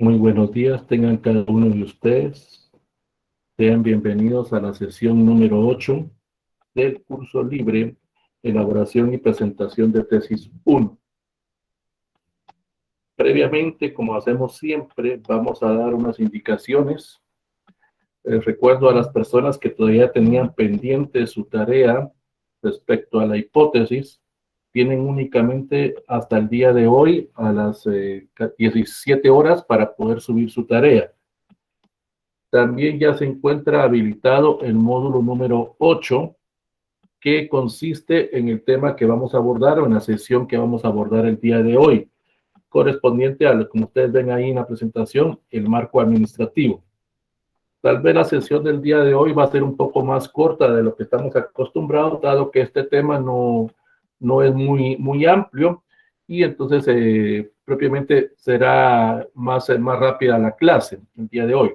Muy buenos días, tengan cada uno de ustedes. Sean bienvenidos a la sesión número 8 del curso libre Elaboración y Presentación de Tesis 1. Previamente, como hacemos siempre, vamos a dar unas indicaciones. Recuerdo a las personas que todavía tenían pendiente su tarea respecto a la hipótesis, tienen únicamente hasta el día de hoy a las 17 horas para poder subir su tarea. También ya se encuentra habilitado el módulo número 8, que consiste en el tema que vamos a abordar o en la sesión que vamos a abordar el día de hoy, correspondiente a lo que ustedes ven ahí en la presentación, el marco administrativo. Tal vez la sesión del día de hoy va a ser un poco más corta de lo que estamos acostumbrados, dado que este tema no es muy amplio y entonces propiamente será más rápida la clase el día de hoy.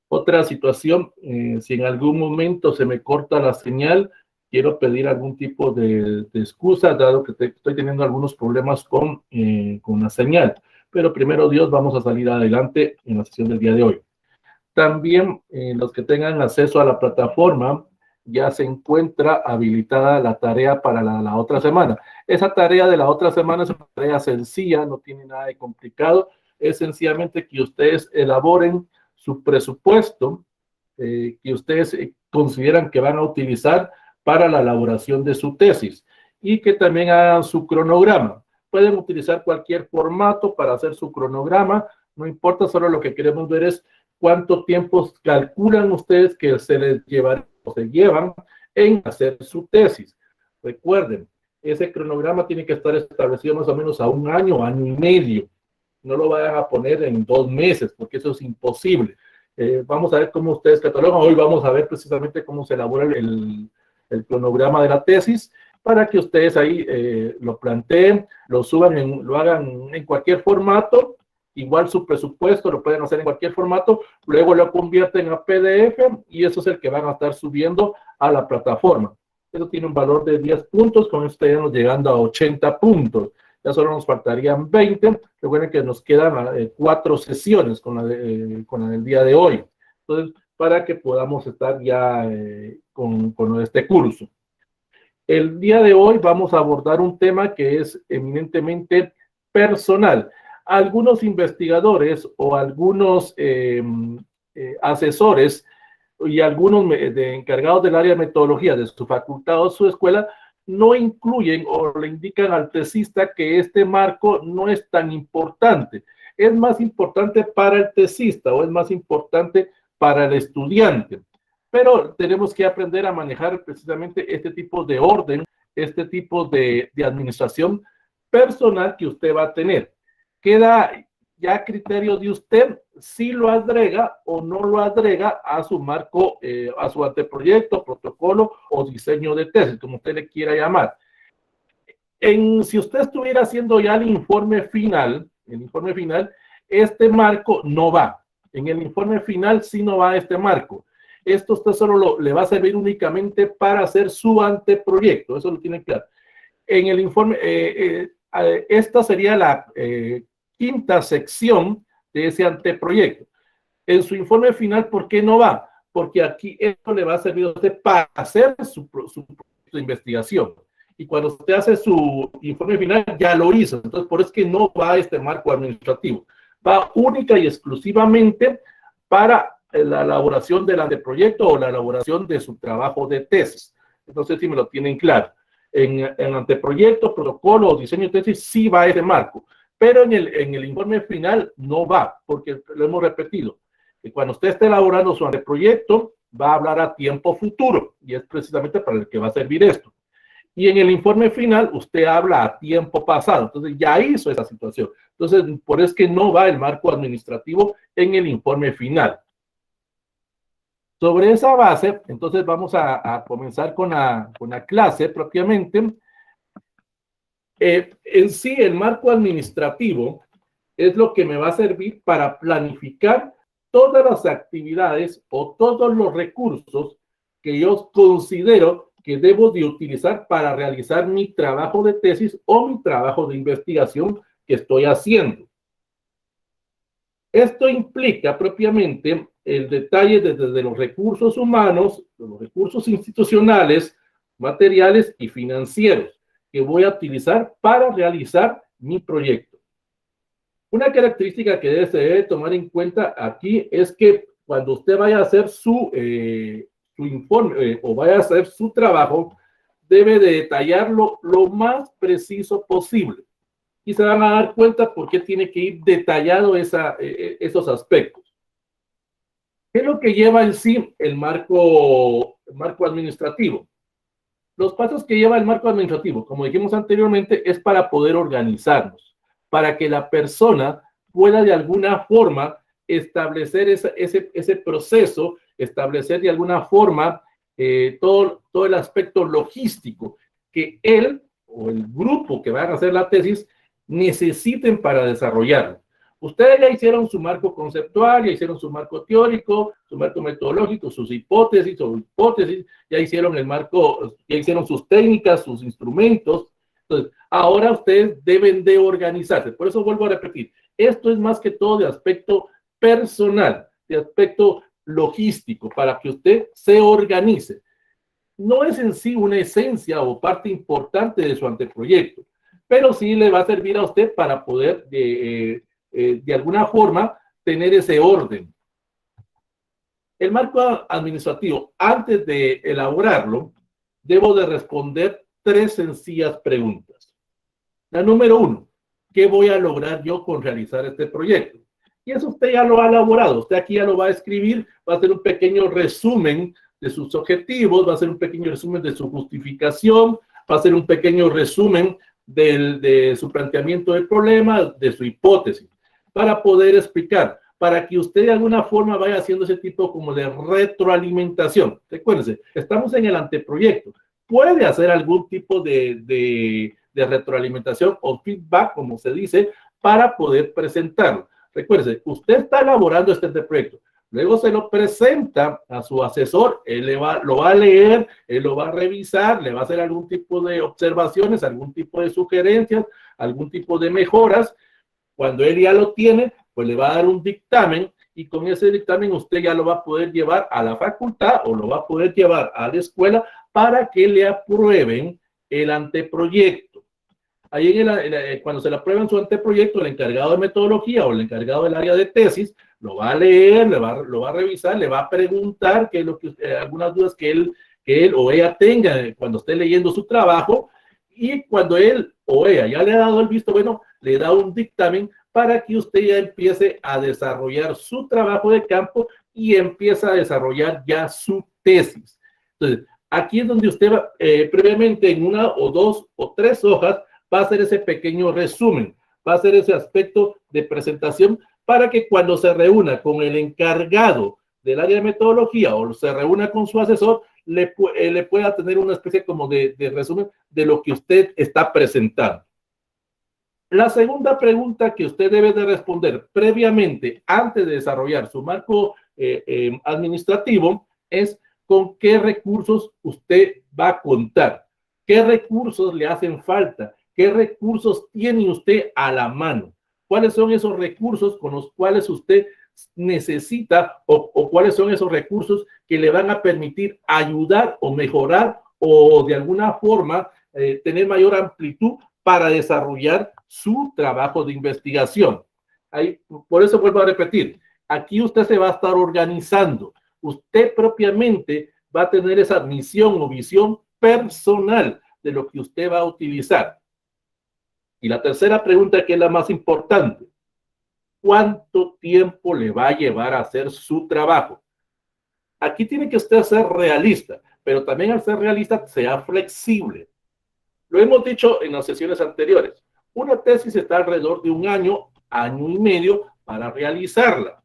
Otra situación, si en algún momento se me corta la señal, quiero pedir algún tipo de excusa, dado que estoy teniendo algunos problemas con la señal. Pero primero Dios, vamos a salir adelante en la sesión del día de hoy. También los que tengan acceso a la plataforma, ya se encuentra habilitada la tarea para la otra semana. Esa tarea de la otra semana es una tarea sencilla, no tiene nada de complicado. Es sencillamente que ustedes elaboren su presupuesto que ustedes consideran que van a utilizar para la elaboración de su tesis y que también hagan su cronograma. Pueden utilizar cualquier formato para hacer su cronograma, no importa, solo lo que queremos ver es cuánto tiempo calculan ustedes que se les llevará o se llevan en hacer su tesis. Recuerden, ese cronograma tiene que estar establecido más o menos a un año, año y medio. No lo vayan a poner en 2 meses, porque eso es imposible. Vamos a ver cómo ustedes catalogan. Hoy vamos a ver precisamente cómo se elabora el cronograma de la tesis para que ustedes ahí lo planteen, lo suban, lo hagan en cualquier formato. Igual su presupuesto lo pueden hacer en cualquier formato, luego lo convierten a PDF y eso es el que van a estar subiendo a la plataforma. Eso tiene un valor de 10 puntos, con esto estaríamos llegando a 80 puntos. Ya solo nos faltarían 20. Recuerden que nos quedan 4 sesiones con la del día de hoy. Entonces, para que podamos estar ya con este curso. El día de hoy vamos a abordar un tema que es eminentemente personal. Algunos investigadores o algunos asesores y algunos encargados del área de metodología de su facultad o su escuela no incluyen o le indican al tesista que este marco no es tan importante. Es más importante para el tesista o es más importante para el estudiante. Pero tenemos que aprender a manejar precisamente este tipo de orden, este tipo de administración personal que usted va a tener. Queda ya a criterio de usted si lo agrega o no lo agrega a su marco, a su anteproyecto, protocolo o diseño de tesis, como usted le quiera llamar. Si usted estuviera haciendo ya el informe final, este marco no va. En el informe final sí no va este marco. Esto usted solo le va a servir únicamente para hacer su anteproyecto, eso lo tiene claro. En el informe, esta sería la quinta sección de ese anteproyecto. En su informe final, ¿por qué no va? Porque aquí esto le va a servir a usted para hacer su investigación. Y cuando usted hace su informe final, ya lo hizo. Entonces, por eso es que no va a este marco administrativo. Va única y exclusivamente para la elaboración del anteproyecto o la elaboración de su trabajo de tesis. Entonces, si me lo tienen claro. En anteproyecto, protocolo o diseño de tesis, sí va ese marco. Pero en el informe final no va, porque lo hemos repetido. Que cuando usted esté elaborando su anteproyecto, va a hablar a tiempo futuro. Y es precisamente para el que va a servir esto. Y en el informe final, usted habla a tiempo pasado. Entonces, ya hizo esa situación. Entonces, por eso es que no va el marco administrativo en el informe final. Sobre esa base, entonces vamos a comenzar con la clase propiamente. En sí, el marco administrativo es lo que me va a servir para planificar todas las actividades o todos los recursos que yo considero que debo de utilizar para realizar mi trabajo de tesis o mi trabajo de investigación que estoy haciendo. Esto implica propiamente el detalle desde los recursos humanos, los recursos institucionales, materiales y financieros que voy a utilizar para realizar mi proyecto. Una característica que se debe tomar en cuenta aquí es que cuando usted vaya a hacer su informe o vaya a hacer su trabajo, debe de detallarlo lo más preciso posible. Y se van a dar cuenta por qué tiene que ir detallado esos aspectos. ¿Qué es lo que lleva en sí el marco administrativo? Los pasos que lleva el marco administrativo, como dijimos anteriormente, es para poder organizarnos, para que la persona pueda de alguna forma establecer ese proceso, establecer de alguna forma todo el aspecto logístico que él o el grupo que van a hacer la tesis necesiten para desarrollarlo. Ustedes ya hicieron su marco conceptual, ya hicieron su marco teórico, su marco metodológico, sus hipótesis o hipótesis, ya hicieron el marco, ya hicieron sus técnicas, sus instrumentos. Entonces, ahora ustedes deben de organizarse. Por eso vuelvo a repetir, esto es más que todo de aspecto personal, de aspecto logístico, para que usted se organice. No es en sí una esencia o parte importante de su anteproyecto, pero sí le va a servir a usted para poder de alguna forma tener ese orden. El marco administrativo, antes de elaborarlo, debo de responder 3 sencillas preguntas. La número 1, ¿qué voy a lograr yo con realizar este proyecto? Y eso usted ya lo ha elaborado, usted aquí ya lo va a escribir, va a hacer un pequeño resumen de sus objetivos, va a hacer un pequeño resumen de su justificación, va a hacer un pequeño resumen de su planteamiento del problema, de su hipótesis, para poder explicar, para que usted de alguna forma vaya haciendo ese tipo como de retroalimentación. Recuérdense, estamos en el anteproyecto. Puede hacer algún tipo de retroalimentación o feedback, como se dice, para poder presentarlo. Recuérdese, usted está elaborando este anteproyecto. Luego se lo presenta a su asesor, él lo va a leer, él lo va a revisar, le va a hacer algún tipo de observaciones, algún tipo de sugerencias, algún tipo de mejoras. Cuando él ya lo tiene, pues le va a dar un dictamen y con ese dictamen usted ya lo va a poder llevar a la facultad o lo va a poder llevar a la escuela para que le aprueben el anteproyecto. Ahí cuando se le aprueben su anteproyecto, el encargado de metodología o el encargado del área de tesis lo va a leer, lo va a revisar, le va a preguntar qué es lo que algunas dudas que él o ella tenga cuando esté leyendo su trabajo, y cuando él o ella ya le ha dado el visto bueno, le da un dictamen para que usted ya empiece a desarrollar su trabajo de campo y empieza a desarrollar ya su tesis. Entonces, aquí es donde usted va, previamente en 1 o 2 o 3 hojas va a hacer ese pequeño resumen, va a hacer ese aspecto de presentación para que cuando se reúna con el encargado del área de metodología o se reúna con su asesor, le pueda tener una especie como de resumen de lo que usted está presentando. La segunda pregunta que usted debe de responder previamente, antes de desarrollar su marco administrativo, es con qué recursos usted va a contar, qué recursos le hacen falta, qué recursos tiene usted a la mano, cuáles son esos recursos con los cuales usted necesita o cuáles son esos recursos que le van a permitir ayudar o mejorar o de alguna forma tener mayor amplitud para desarrollar su trabajo de investigación. Ahí, por eso vuelvo a repetir, aquí usted se va a estar organizando, usted propiamente va a tener esa misión o visión personal de lo que usted va a utilizar. Y la tercera pregunta, que es la más importante, ¿cuánto tiempo le va a llevar a hacer su trabajo? Aquí tiene que usted ser realista, pero también al ser realista, sea flexible. Lo hemos dicho en las sesiones anteriores. Una tesis está alrededor de 1 año, año y medio para realizarla.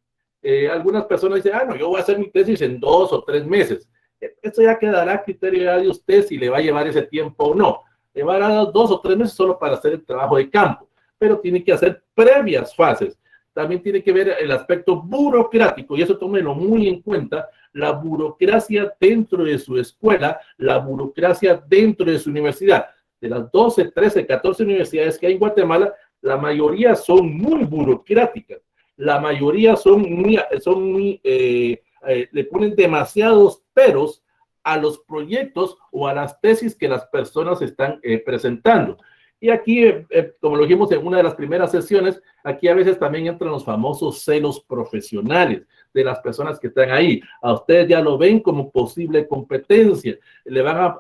Algunas personas dicen, no, yo voy a hacer mi tesis en 2 o 3 meses. Esto ya quedará a criterio de usted si le va a llevar ese tiempo o no. Le va a dar 2 o 3 meses solo para hacer el trabajo de campo, pero tiene que hacer previas fases. También tiene que ver el aspecto burocrático, y eso tómelo muy en cuenta, la burocracia dentro de su escuela, la burocracia dentro de su universidad. De las 12, 13, 14 universidades que hay en Guatemala, la mayoría son muy burocráticas. la mayoría le ponen demasiados peros a los proyectos o a las tesis que las personas están presentando. Y aquí, como lo dijimos en una de las primeras sesiones, aquí a veces también entran los famosos celos profesionales de las personas que están ahí. A ustedes ya lo ven como posible competencia. Le van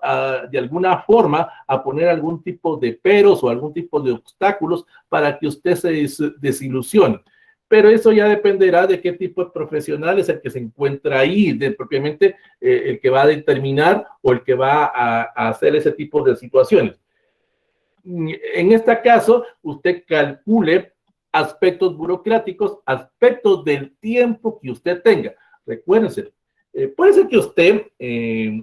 de alguna forma a poner algún tipo de peros o algún tipo de obstáculos para que usted se desilusione. Pero eso ya dependerá de qué tipo de profesional es el que se encuentra ahí, propiamente el que va a determinar o el que va a hacer ese tipo de situaciones. En este caso, usted calcule aspectos burocráticos, aspectos del tiempo que usted tenga. Recuérdense, puede ser que usted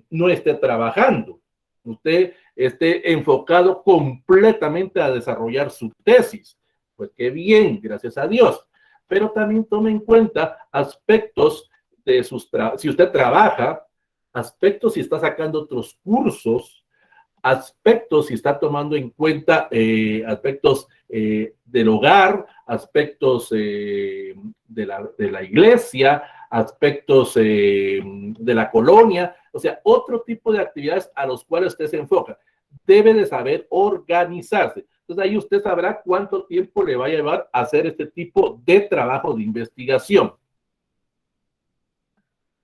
no esté trabajando, usted esté enfocado completamente a desarrollar su tesis. Pues qué bien, gracias a Dios. Pero también tome en cuenta aspectos de si usted trabaja, aspectos si está sacando otros cursos, aspectos, si está tomando en cuenta aspectos del hogar, aspectos de la iglesia, aspectos de la colonia, o sea, otro tipo de actividades a los cuales usted se enfoca. Debe de saber organizarse. Entonces ahí usted sabrá cuánto tiempo le va a llevar a hacer este tipo de trabajo de investigación.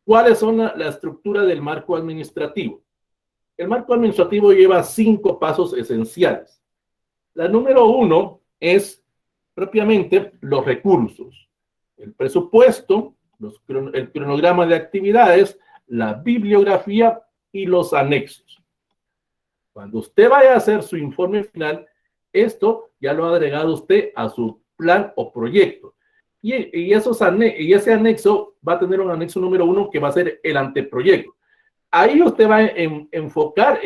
¿Cuáles son la estructura del marco administrativo? El marco administrativo lleva 5 pasos esenciales. La número 1 es propiamente los recursos, el presupuesto, el cronograma de actividades, la bibliografía y los anexos. Cuando usted vaya a hacer su informe final, esto ya lo ha agregado usted a su plan o proyecto. Y ese anexo va a tener un anexo número 1 que va a ser el anteproyecto. Ahí usted va a enfocar,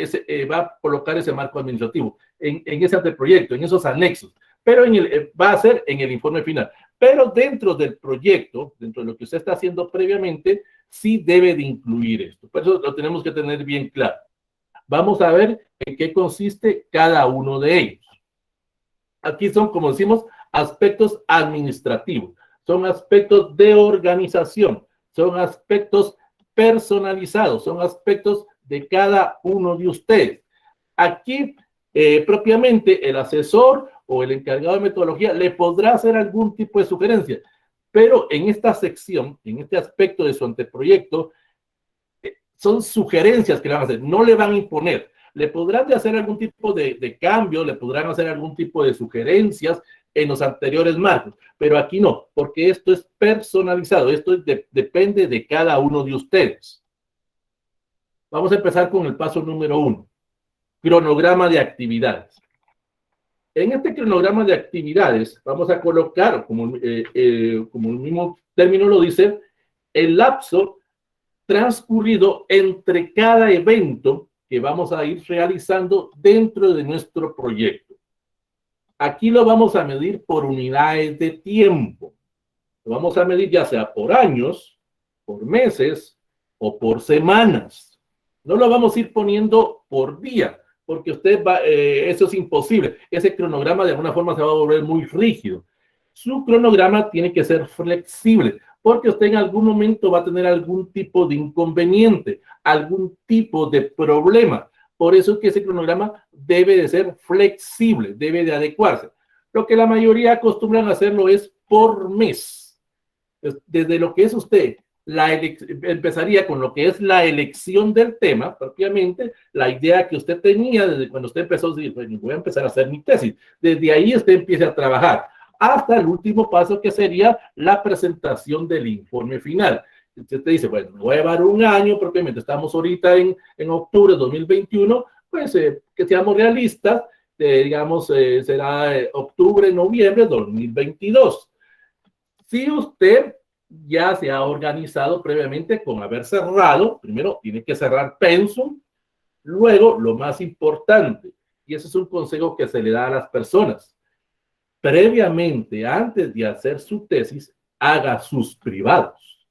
va a colocar ese marco administrativo en ese anteproyecto, en esos anexos, pero va a ser en el informe final. Pero dentro del proyecto, dentro de lo que usted está haciendo previamente, sí debe de incluir esto. Por eso lo tenemos que tener bien claro. Vamos a ver en qué consiste cada uno de ellos. Aquí son, como decimos, aspectos administrativos, son aspectos de organización, son aspectos personalizados, son aspectos de cada uno de ustedes. Aquí, propiamente, el asesor o el encargado de metodología le podrá hacer algún tipo de sugerencia, pero en esta sección, en este aspecto de su anteproyecto, son sugerencias que le van a hacer, no le van a imponer. Le podrán hacer algún tipo de cambio, le podrán hacer algún tipo de sugerencias en los anteriores marcos, pero aquí no, porque esto es personalizado, esto depende de cada uno de ustedes. Vamos a empezar con el paso número 1, cronograma de actividades. En este cronograma de actividades vamos a colocar, como el mismo término lo dice, el lapso transcurrido entre cada evento que vamos a ir realizando dentro de nuestro proyecto. Aquí lo vamos a medir por unidades de tiempo. Lo vamos a medir ya sea por años, por meses o por semanas. No lo vamos a ir poniendo por día, porque eso es imposible. Ese cronograma de alguna forma se va a volver muy rígido. Su cronograma tiene que ser flexible, porque usted en algún momento va a tener algún tipo de inconveniente, algún tipo de problema. Por eso es que ese cronograma debe de ser flexible, debe de adecuarse. Lo que la mayoría acostumbran a hacerlo es por mes. Desde lo que es usted, empezaría con lo que es la elección del tema, propiamente, la idea que usted tenía desde cuando usted empezó a decir, voy a empezar a hacer mi tesis. Desde ahí usted empieza a trabajar hasta el último paso, que sería la presentación del informe final. Usted te dice, bueno, me voy a llevar un año, propiamente estamos ahorita en octubre de 2021, pues que seamos realistas, digamos, será octubre, noviembre de 2022. Si usted ya se ha organizado previamente con haber cerrado, primero tiene que cerrar pensum, luego lo más importante, y ese es un consejo que se le da a las personas, previamente, antes de hacer su tesis, haga sus privados.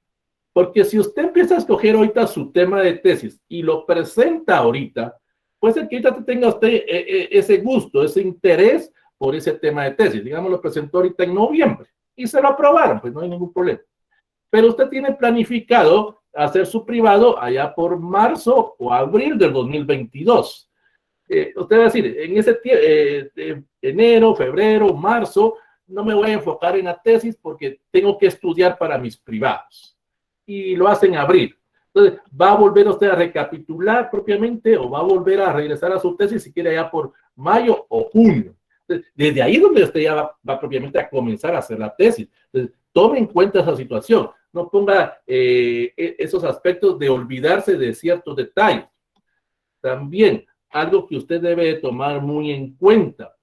Porque si usted empieza a escoger ahorita su tema de tesis y lo presenta ahorita, puede ser que ahorita tenga usted ese gusto, ese interés por ese tema de tesis. Digamos, lo presentó ahorita en noviembre. y se lo aprobaron, pues no hay ningún problema. Pero usted tiene planificado hacer su privado allá por marzo o abril del 2022. Usted va a decir, en ese enero, febrero, marzo, no me voy a enfocar en la tesis porque tengo que estudiar para mis privados. Y lo hace en abril. Entonces, ¿va a volver usted a recapitular propiamente o va a volver a regresar a su tesis si quiere allá por mayo o junio? Entonces, desde ahí es donde usted ya va propiamente a comenzar a hacer la tesis. Entonces, tome en cuenta esa situación. No ponga esos aspectos de olvidarse de ciertos detalles. También, algo que usted debe de tomar muy en cuenta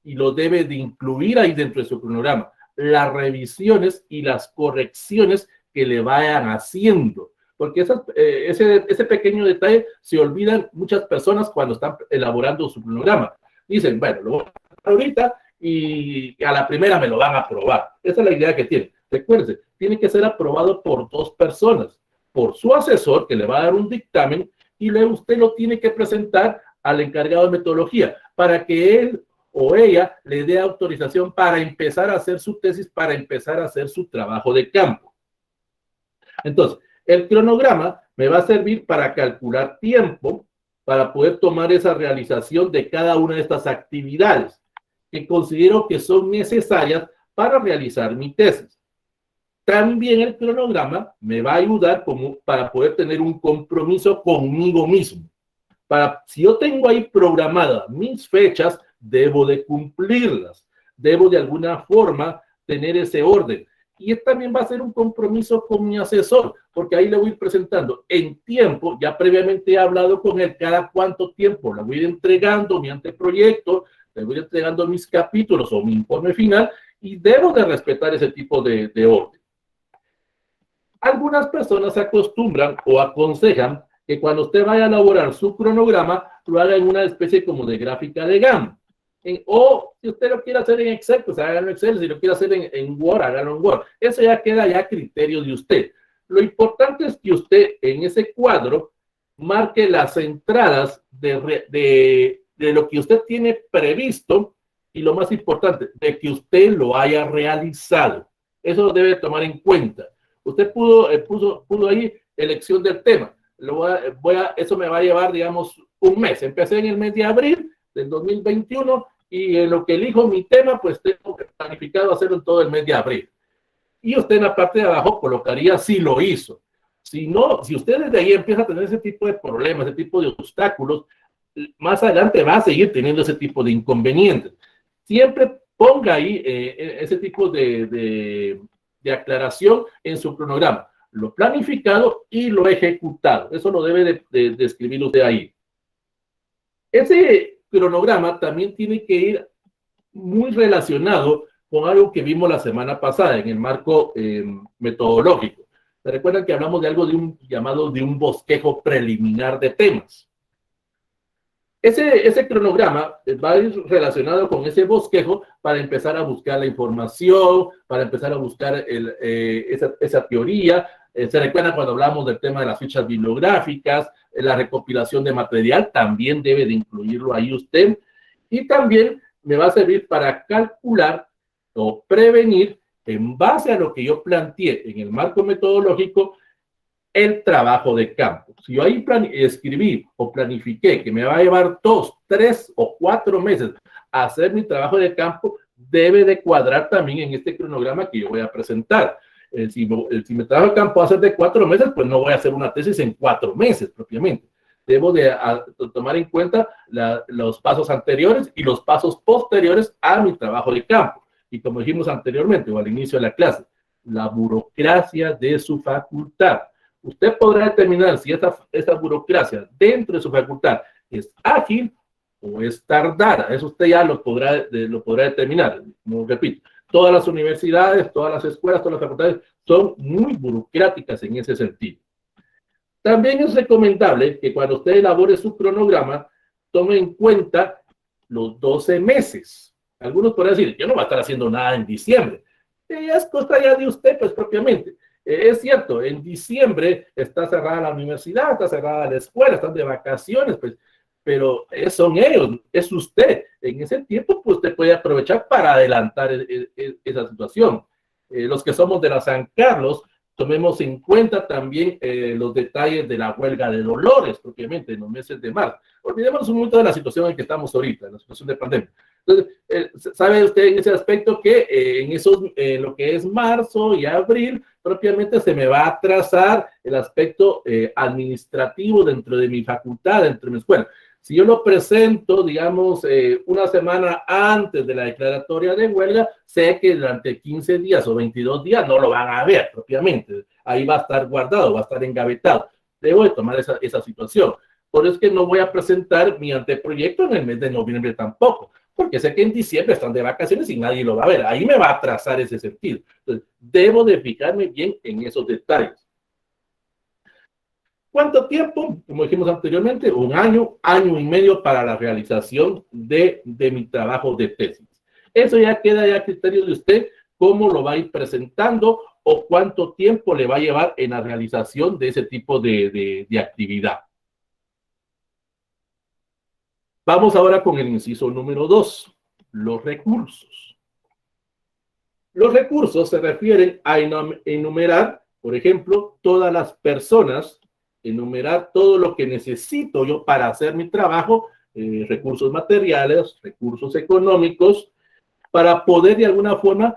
y lo debe de incluir ahí dentro de su cronograma, las revisiones y las correcciones que le vayan haciendo. Porque ese pequeño detalle se olvidan muchas personas cuando están elaborando su cronograma. Dicen, bueno, lo voy a hacer ahorita y a la primera me lo van a aprobar. Esa es la idea que tiene. Recuérdense, tiene que ser aprobado por 2 personas, por su asesor que le va a dar un dictamen y luego usted lo tiene que presentar al encargado de metodología para que él o ella le dé autorización para empezar a hacer su tesis, para empezar a hacer su trabajo de campo. Entonces, el cronograma me va a servir para calcular tiempo, para poder tomar esa realización de cada una de estas actividades que considero que son necesarias para realizar mi tesis. También el cronograma me va a ayudar para poder tener un compromiso conmigo mismo. Si yo tengo ahí programadas mis fechas, debo de cumplirlas. Debo de alguna forma tener ese orden. Y también va a ser un compromiso con mi asesor, porque ahí le voy a ir presentando en tiempo, ya previamente he hablado con él cada cuánto tiempo, le voy a ir entregando mi anteproyecto, le voy a ir entregando mis capítulos o mi informe final, y debo de respetar ese tipo de orden. Algunas personas se acostumbran o aconsejan que cuando usted vaya a elaborar su cronograma, lo haga en una especie como de gráfica de Gantt. O si usted lo quiere hacer en Excel, pues hágalo en Excel. Si lo quiere hacer en Word, hágalo en Word. Eso ya queda ya a criterio de usted. Lo importante es que usted en ese cuadro marque las entradas de lo que usted tiene previsto y lo más importante, de que usted lo haya realizado. Eso lo debe tomar en cuenta. Usted puso ahí elección del tema. Eso me va a llevar, digamos, un mes. Empecé en el mes de abril del 2021 y en lo que elijo mi tema, pues tengo planificado hacerlo en todo el mes de abril. Y usted en la parte de abajo colocaría si lo hizo. Si no, si usted desde ahí empieza a tener ese tipo de problemas, ese tipo de obstáculos, más adelante va a seguir teniendo ese tipo de inconvenientes. Siempre ponga ahí ese tipo de aclaración en su cronograma. Lo planificado y lo ejecutado. Eso lo debe de escribir usted ahí. Ese cronograma también tiene que ir muy relacionado con algo que vimos la semana pasada en el marco metodológico. ¿Se recuerdan que hablamos de algo llamado de un bosquejo preliminar de temas? Ese cronograma va a ir relacionado con ese bosquejo para empezar a buscar la información, para empezar a buscar esa teoría. ¿Se recuerdan cuando hablamos del tema de las fichas bibliográficas, la recopilación de material? También debe de incluirlo ahí usted. Y también me va a servir para calcular o prevenir, en base a lo que yo planteé en el marco metodológico, el trabajo de campo. Si yo ahí escribí o planifiqué que me va a llevar 2, 3 o 4 meses a hacer mi trabajo de campo, debe de cuadrar también en este cronograma que yo voy a presentar. Si mi trabajo de campo va a ser de 4 meses, pues no voy a hacer una tesis en 4 meses propiamente. Debo de tomar en cuenta los pasos anteriores y los pasos posteriores a mi trabajo de campo. Y como dijimos anteriormente o al inicio de la clase, la burocracia de su facultad. Usted podrá determinar si esta burocracia dentro de su facultad es ágil o es tardada. Eso usted ya lo podrá determinar. Como repito, todas las universidades, todas las escuelas, todas las facultades son muy burocráticas en ese sentido. También es recomendable que cuando usted elabore su cronograma, tome en cuenta los 12 meses. Algunos podrán decir, yo no voy a estar haciendo nada en diciembre. Es cosa ya de usted, pues propiamente. Es cierto, en diciembre está cerrada la universidad, está cerrada la escuela, están de vacaciones, pues, pero son ellos, es usted. En ese tiempo, pues usted puede aprovechar para adelantar esa situación. los que somos de la San Carlos, tomemos en cuenta también los detalles de la huelga de Dolores, propiamente, en los meses de marzo. Olvidémonos un momento de la situación en que estamos ahorita, en la situación de pandemia. Entonces, ¿sabe usted en ese aspecto que lo que es marzo y abril, propiamente se me va a atrasar el aspecto administrativo dentro de mi facultad, dentro de mi escuela? Si yo lo presento, digamos, una semana antes de la declaratoria de huelga, sé que durante 15 días o 22 días no lo van a ver propiamente. Ahí va a estar guardado, va a estar engavetado. Debo de tomar esa situación. Por eso es que no voy a presentar mi anteproyecto en el mes de noviembre tampoco, porque sé que en diciembre están de vacaciones y nadie lo va a ver. Ahí me va a atrasar ese sentido. Entonces, debo de fijarme bien en esos detalles. ¿Cuánto tiempo? Como dijimos anteriormente, un año, año y medio para la realización de mi trabajo de tesis. Eso ya queda ya a criterio de usted cómo lo va a ir presentando o cuánto tiempo le va a llevar en la realización de ese tipo de actividad. Vamos ahora con el inciso número 2, los recursos. Los recursos se refieren a enumerar, por ejemplo, todas las personas, enumerar todo lo que necesito yo para hacer mi trabajo, recursos materiales, recursos económicos, para poder de alguna forma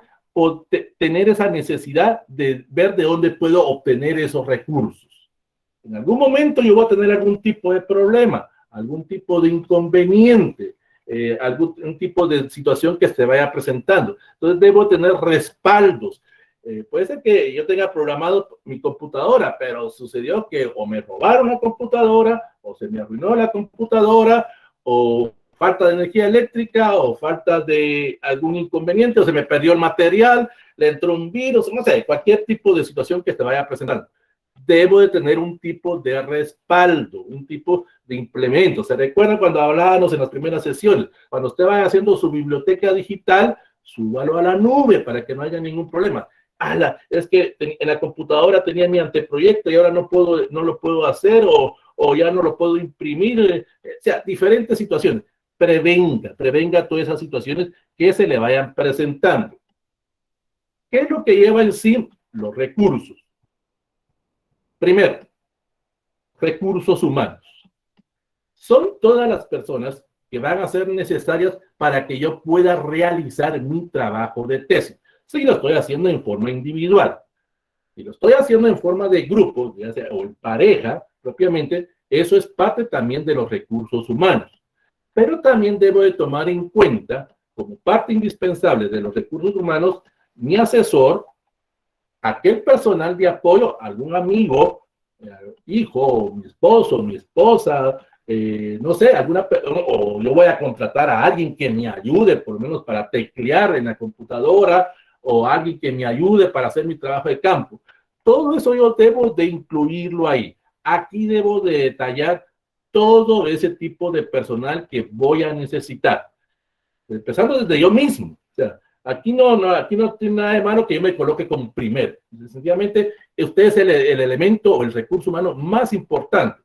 tener esa necesidad de ver de dónde puedo obtener esos recursos. En algún momento yo voy a tener algún tipo de problema, algún tipo de inconveniente, algún tipo de situación que se vaya presentando. Entonces debo tener respaldos. Puede ser que yo tenga programado mi computadora, pero sucedió que o me robaron la computadora, o se me arruinó la computadora, o falta de energía eléctrica, o falta de algún inconveniente, o se me perdió el material, le entró un virus, no sé, cualquier tipo de situación que se vaya presentando. Debo de tener un tipo de respaldo, un tipo de implemento. ¿Se recuerdan cuando hablábamos en las primeras sesiones? Cuando usted vaya haciendo su biblioteca digital, súbalo a la nube para que no haya ningún problema. Es que en la computadora tenía mi anteproyecto y ahora no lo puedo hacer o ya no lo puedo imprimir. O sea, diferentes situaciones. Prevenga todas esas situaciones que se le vayan presentando. ¿Qué es lo que lleva en sí los recursos? Primero, recursos humanos. Son todas las personas que van a ser necesarias para que yo pueda realizar mi trabajo de tesis. Si lo estoy haciendo en forma individual, si lo estoy haciendo en forma de grupo, ya sea, o en pareja, propiamente, eso es parte también de los recursos humanos. Pero también debo de tomar en cuenta, como parte indispensable de los recursos humanos, mi asesor, aquel personal de apoyo, algún amigo, hijo, mi esposo, mi esposa, no sé, o yo voy a contratar a alguien que me ayude, por lo menos para teclear en la computadora, o alguien que me ayude para hacer mi trabajo de campo. Todo eso yo debo de incluirlo ahí. Aquí debo de detallar todo ese tipo de personal que voy a necesitar, empezando desde yo mismo. O sea, aquí no tiene nada de malo que yo me coloque como primero. Sencillamente, usted es el elemento o el recurso humano más importante.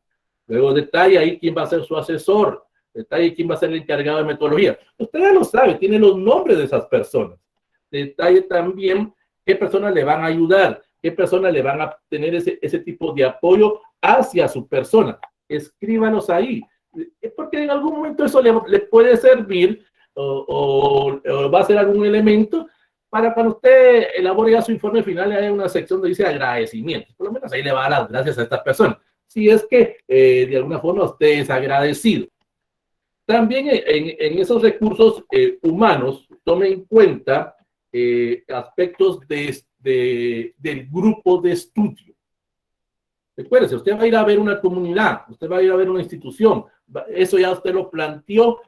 Luego detalle ahí quién va a ser su asesor, detalle quién va a ser el encargado de metodología. Usted ya lo sabe, tiene los nombres de esas personas. Detalle también qué personas le van a ayudar, qué personas le van a tener ese tipo de apoyo hacia su persona. Escríbanos ahí, porque en algún momento eso le puede servir o va a ser algún elemento para cuando usted elabore ya su informe final, hay una sección donde dice agradecimientos. Por lo menos ahí le va a dar las gracias a estas personas. Si es que de alguna forma usted es agradecido. También en esos recursos humanos, tome en cuenta aspectos del grupo de estudio. Recuérdese, usted va a ir a ver una comunidad, usted va a ir a ver una institución. Eso ya usted lo planteó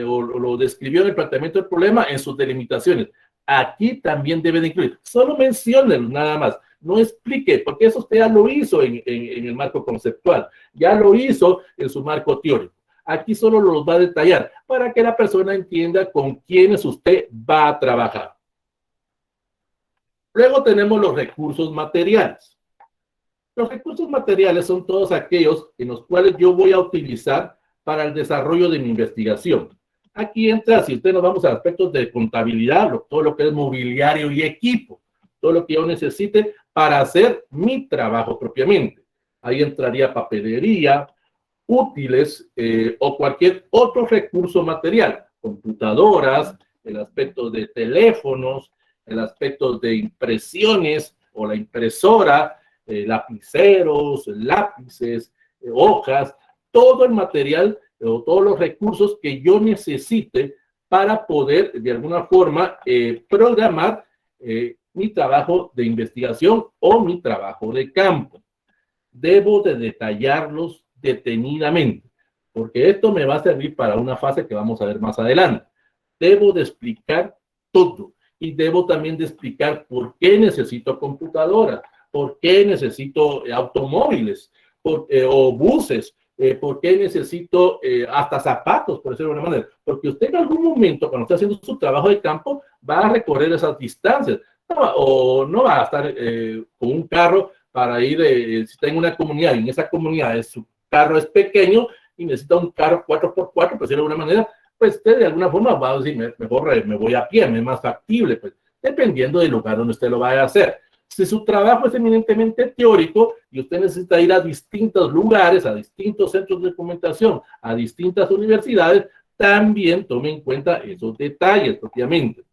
o lo describió en el planteamiento del problema en sus delimitaciones. Aquí también debe de incluir. Solo menciónelo nada más. No explique, porque eso usted ya lo hizo en el marco conceptual. Ya lo hizo en su marco teórico. Aquí solo los va a detallar para que la persona entienda con quiénes usted va a trabajar. Luego tenemos los recursos materiales. Los recursos materiales son todos aquellos en los cuales yo voy a utilizar para el desarrollo de mi investigación. Aquí entra, si usted nos vamos a aspectos de contabilidad, todo lo que es mobiliario y equipo. todo lo que yo necesite para hacer mi trabajo propiamente. Ahí entraría papelería, útiles o cualquier otro recurso material, computadoras, el aspecto de teléfonos, el aspecto de impresiones o la impresora, lapiceros, lápices, hojas, todo el material o todos los recursos que yo necesite para poder de alguna forma programar mi trabajo de investigación o mi trabajo de campo. Debo de detallarlos detenidamente, porque esto me va a servir para una fase que vamos a ver más adelante. Debo de explicar todo y debo también de explicar por qué necesito computadora, por qué necesito automóviles o buses, por qué necesito hasta zapatos, por decirlo de alguna manera. Porque usted en algún momento, cuando está haciendo su trabajo de campo, va a recorrer esas distancias o no va a estar con un carro para ir, si está en una comunidad y en esa comunidad su carro es pequeño y necesita un carro 4x4, pues de alguna manera, pues usted de alguna forma va a decir, mejor me voy a pie, me es más factible, pues dependiendo del lugar donde usted lo vaya a hacer. Si su trabajo es eminentemente teórico y usted necesita ir a distintos lugares, a distintos centros de documentación, a distintas universidades, también tome en cuenta esos detalles propiamente.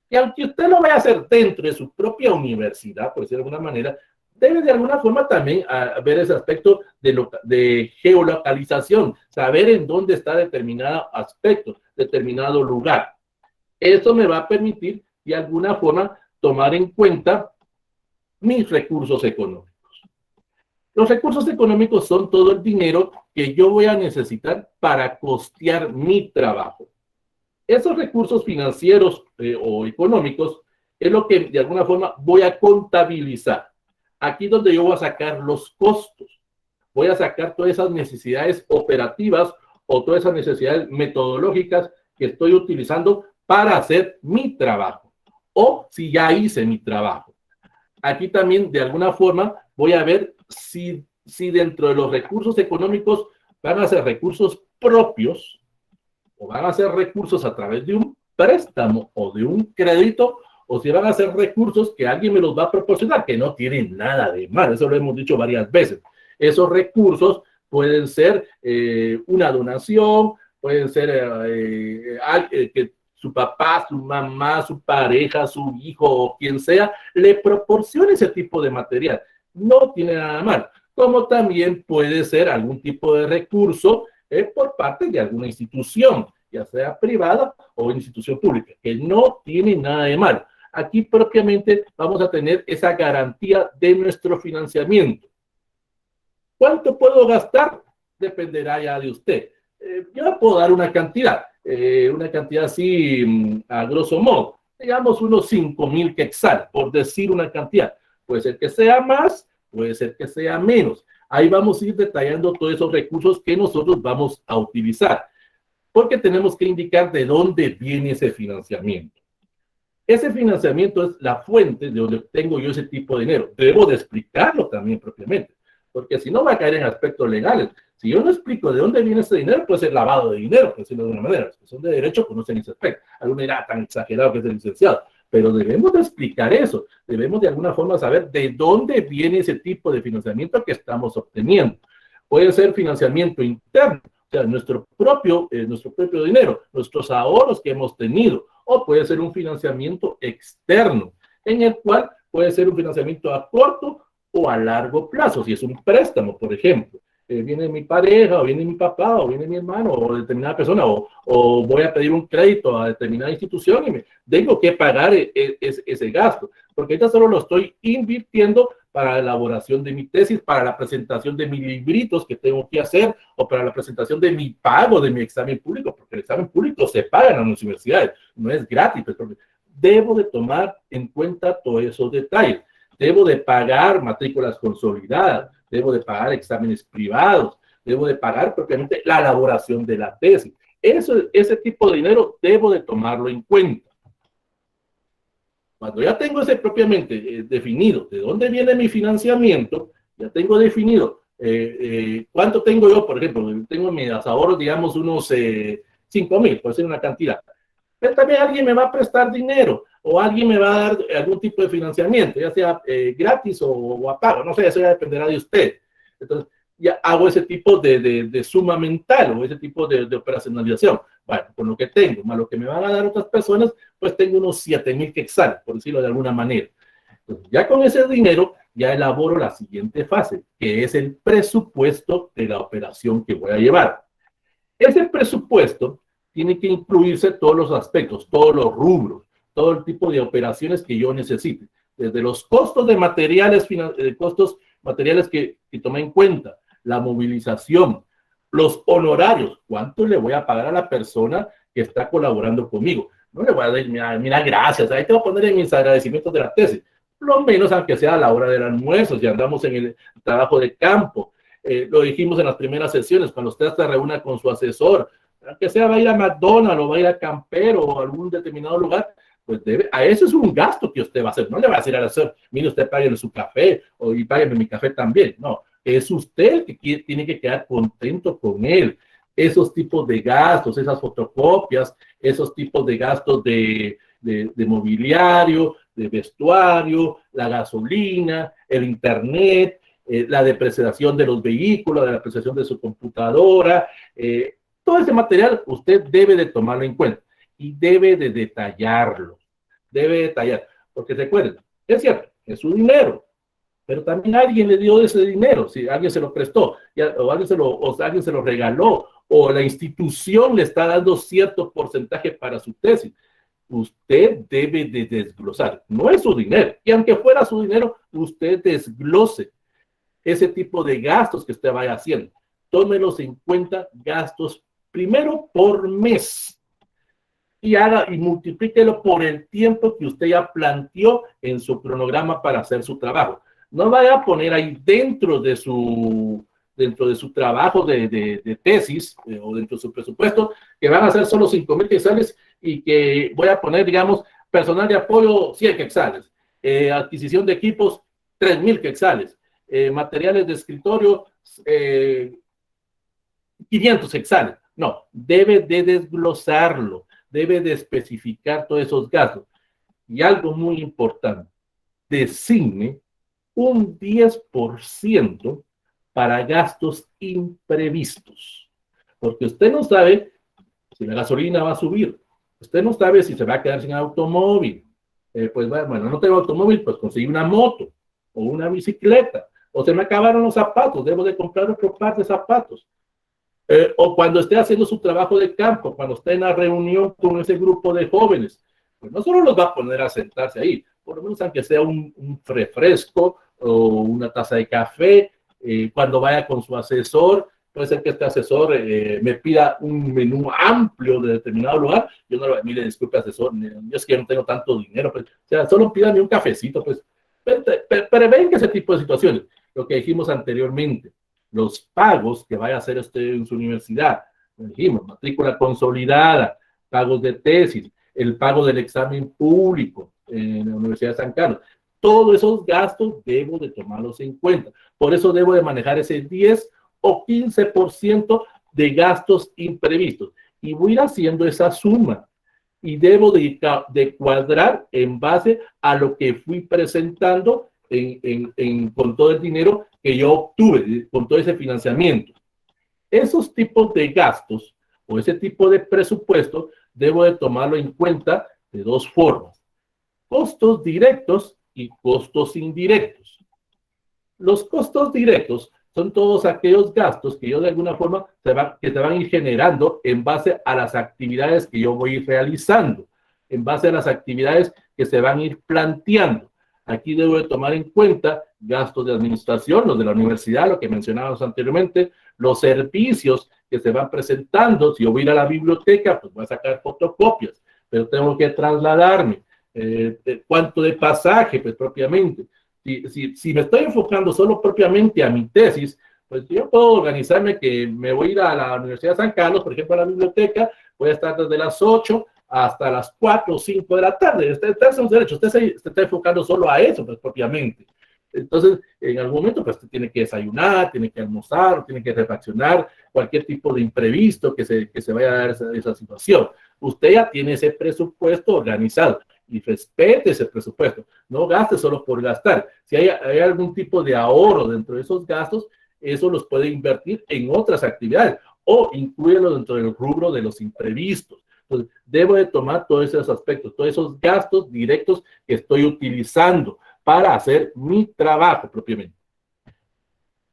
Y aunque usted lo vaya a hacer dentro de su propia universidad, por decirlo de alguna manera, debe de alguna forma también ver ese aspecto de geolocalización, saber en dónde está determinado aspecto, determinado lugar. Eso me va a permitir de alguna forma tomar en cuenta mis recursos económicos. Los recursos económicos son todo el dinero que yo voy a necesitar para costear mi trabajo. Esos recursos financieros o económicos es lo que de alguna forma voy a contabilizar. Aquí donde yo voy a sacar los costos, voy a sacar todas esas necesidades operativas o todas esas necesidades metodológicas que estoy utilizando para hacer mi trabajo o si ya hice mi trabajo. Aquí también de alguna forma voy a ver si dentro de los recursos económicos van a ser recursos propios o van a ser recursos a través de un préstamo o de un crédito, o si van a ser recursos que alguien me los va a proporcionar, que no tienen nada de mal, eso lo hemos dicho varias veces. Esos recursos pueden ser una donación, pueden ser que su papá, su mamá, su pareja, su hijo o quien sea, le proporcione ese tipo de material. No tiene nada mal. Como también puede ser algún tipo de recurso por parte de alguna institución, ya sea privada o institución pública, que no tiene nada de mal. Aquí propiamente vamos a tener esa garantía de nuestro financiamiento. ¿Cuánto puedo gastar? Dependerá ya de usted. Yo puedo dar una cantidad así a grosso modo, digamos unos 5,000 quetzal, por decir una cantidad. Puede ser que sea más, puede ser que sea menos. Ahí vamos a ir detallando todos esos recursos que nosotros vamos a utilizar, porque tenemos que indicar de dónde viene ese financiamiento. Ese financiamiento es la fuente de donde tengo yo ese tipo de dinero. Debo de explicarlo también propiamente, porque si no va a caer en aspectos legales. Si yo no explico de dónde viene ese dinero, puede ser lavado de dinero, por decirlo de una manera. Los que son de derecho conocen ese aspecto. Alguno dirá tan exagerado que es el licenciado, pero debemos de explicar eso. Debemos de alguna forma saber de dónde viene ese tipo de financiamiento que estamos obteniendo. Puede ser financiamiento interno, o sea, nuestro propio dinero, nuestros ahorros que hemos tenido, o puede ser un financiamiento externo, en el cual puede ser un financiamiento a corto o a largo plazo, si es un préstamo, por ejemplo. Viene mi pareja, o viene mi papá, o viene mi hermano, o determinada persona, o voy a pedir un crédito a determinada institución y tengo que pagar ese gasto, porque ahorita solo lo estoy invirtiendo para la elaboración de mi tesis, para la presentación de mis libritos que tengo que hacer, o para la presentación de mi pago de mi examen público, porque el examen público se paga en las universidades, no es gratis, pero debo de tomar en cuenta todos esos detalles. Debo de pagar matrículas consolidadas, debo de pagar exámenes privados, debo de pagar propiamente la elaboración de la tesis. Ese tipo de dinero debo de tomarlo en cuenta. Cuando ya tengo ese propiamente definido de dónde viene mi financiamiento, ya tengo definido cuánto tengo yo, por ejemplo, tengo mis ahorros, digamos, unos 5,000, por ser una cantidad. pero también alguien me va a prestar dinero o alguien me va a dar algún tipo de financiamiento, ya sea gratis o a pago, no sé, eso ya dependerá de usted. Entonces, ya hago ese tipo de suma mental o ese tipo de operacionalización. Bueno, con lo que tengo, más lo que me van a dar otras personas, pues tengo unos 7,000 quetzales, por decirlo de alguna manera. Entonces, ya con ese dinero, ya elaboro la siguiente fase, que es el presupuesto de la operación que voy a llevar. Ese presupuesto tiene que incluirse todos los aspectos, todos los rubros, todo el tipo de operaciones que yo necesite, desde los costos de materiales, costos materiales que tomé en cuenta, la movilización, los honorarios, cuánto le voy a pagar a la persona que está colaborando conmigo. No le voy a decir, mira, gracias, ahí te voy a poner en mis agradecimientos de la tesis, lo menos aunque sea a la hora del almuerzo, si andamos en el trabajo de campo. Lo dijimos en las primeras sesiones, cuando usted se reúna con su asesor, que sea va a ir a McDonald's o va a ir a Campero o a algún determinado lugar, pues a eso es un gasto que usted va a hacer. No le va a decir al asesor, mire, usted páguele su café y págueme mi café también. No, es usted el que tiene que quedar contento con él. Esos tipos de gastos, esas fotocopias, esos tipos de gastos de mobiliario, de vestuario, la gasolina, el internet, la depreciación de los vehículos, la depreciación de su computadora, todo ese material usted debe de tomarlo en cuenta y debe de detallarlo, porque recuerden, es cierto, es su dinero, pero también alguien le dio ese dinero, si alguien se lo prestó, o alguien se lo regaló, o la institución le está dando cierto porcentaje para su tesis. Usted debe de desglosar, no es su dinero, y aunque fuera su dinero, usted desglose ese tipo de gastos que usted vaya haciendo. Tómelos en cuenta, gastos primero por mes y multiplíquelo por el tiempo que usted ya planteó en su cronograma para hacer su trabajo. No vaya a poner ahí dentro de su trabajo de tesis o dentro de su presupuesto que van a ser solo 5,000 quetzales y que voy a poner, digamos, personal de apoyo 100 quetzales, adquisición de equipos 3,000 quetzales, materiales de escritorio 500 quetzales. No, debe de desglosarlo, debe de especificar todos esos gastos. Y algo muy importante, designe un 10% para gastos imprevistos, porque usted no sabe si la gasolina va a subir, usted no sabe si se va a quedar sin automóvil, pues bueno, no tengo automóvil, pues conseguí una moto o una bicicleta, o se me acabaron los zapatos, debo de comprar otro par de zapatos. O cuando esté haciendo su trabajo de campo, cuando esté en la reunión con ese grupo de jóvenes, pues no solo los va a poner a sentarse ahí, por lo menos aunque sea un refresco o una taza de café, cuando vaya con su asesor, puede ser que este asesor me pida un menú amplio de determinado lugar, yo no le mire, disculpe asesor, yo es que yo no tengo tanto dinero, pues, o sea, solo pídame un cafecito, pues, prevenga ese tipo de situaciones, lo que dijimos anteriormente, los pagos que vaya a hacer usted en su universidad, dijimos, matrícula consolidada, pagos de tesis, el pago del examen público en la Universidad de San Carlos, todos esos gastos debo de tomarlos en cuenta. Por eso debo de manejar ese 10 o 15% de gastos imprevistos. Y voy a ir haciendo esa suma. Y debo de cuadrar en base a lo que fui presentando con todo el dinero que yo obtuve, con todo ese financiamiento. Esos tipos de gastos o ese tipo de presupuesto debo de tomarlo en cuenta de dos formas. Costos directos y costos indirectos. Los costos directos son todos aquellos gastos que yo de alguna forma se van a ir generando en base a las actividades que yo voy a ir realizando, en base a las actividades que se van a ir planteando. Aquí debo de tomar en cuenta gastos de administración, los de la universidad, lo que mencionábamos anteriormente, los servicios que se van presentando. Si yo voy a ir a la biblioteca, pues voy a sacar fotocopias, pero tengo que trasladarme. ¿Cuánto de pasaje? Pues propiamente. Si me estoy enfocando solo propiamente a mi tesis, pues yo puedo organizarme que me voy a ir a la Universidad de San Carlos, por ejemplo, a la biblioteca, voy a estar desde las 8 hasta las 4 o 5 de la tarde. Usted se está enfocando solo a eso, pues propiamente. Entonces, en algún momento, pues tiene que desayunar, tiene que almorzar, tiene que refaccionar cualquier tipo de imprevisto que se vaya a dar esa situación. usted ya tiene ese presupuesto organizado y respete ese presupuesto. No gaste solo por gastar. Si hay algún tipo de ahorro dentro de esos gastos, eso los puede invertir en otras actividades o incluirlo dentro del rubro de los imprevistos. Entonces, debo de tomar todos esos aspectos, todos esos gastos directos que estoy utilizando para hacer mi trabajo propiamente.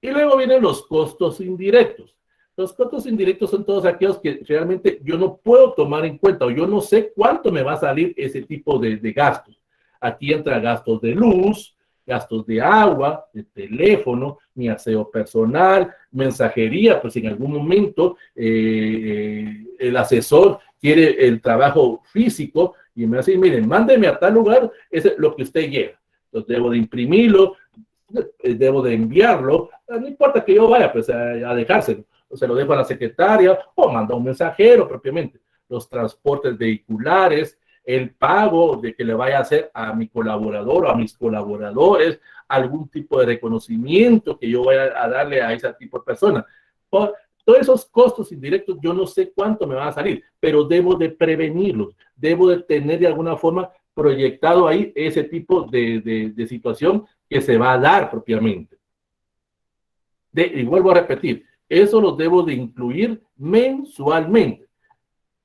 Y luego vienen los costos indirectos. Los costos indirectos son todos aquellos que realmente yo no puedo tomar en cuenta o yo no sé cuánto me va a salir ese tipo de gastos. Aquí entra gastos de luz, gastos de agua, de teléfono, mi aseo personal, mensajería, pues en algún momento el asesor quiere el trabajo físico y me dice, miren, mándeme a tal lugar, es lo que usted lleva. Entonces debo de imprimirlo, debo de enviarlo, no importa que yo vaya pues a dejárselo, o se lo dejo a la secretaria o mando a un mensajero propiamente. Los transportes vehiculares, el pago de que le vaya a hacer a mi colaborador o a mis colaboradores, algún tipo de reconocimiento que yo vaya a darle a ese tipo de persona. Por todos esos costos indirectos, yo no sé cuánto me va a salir, pero debo de prevenirlos, debo de tener de alguna forma proyectado ahí ese tipo de situación que se va a dar propiamente. Y vuelvo a repetir, eso lo debo de incluir mensualmente.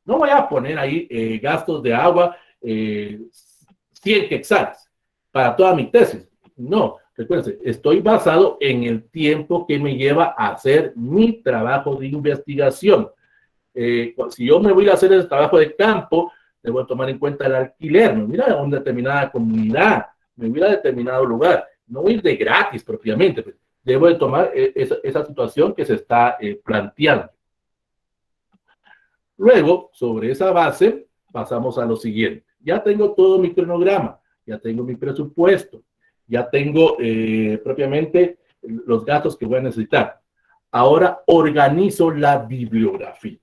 No voy a poner ahí gastos de agua 100 quetzales para toda mi tesis. No, recuérdense, estoy basado en el tiempo que me lleva a hacer mi trabajo de investigación. Si yo me voy a hacer el trabajo de campo, debo tomar en cuenta el alquiler. Me voy a una determinada comunidad, me voy a determinado lugar. No voy de gratis propiamente. Pues, debo de tomar esa situación que se está planteando. Luego, sobre esa base, pasamos a lo siguiente. Ya tengo todo mi cronograma, ya tengo mi presupuesto, ya tengo propiamente los gastos que voy a necesitar. Ahora organizo la bibliografía.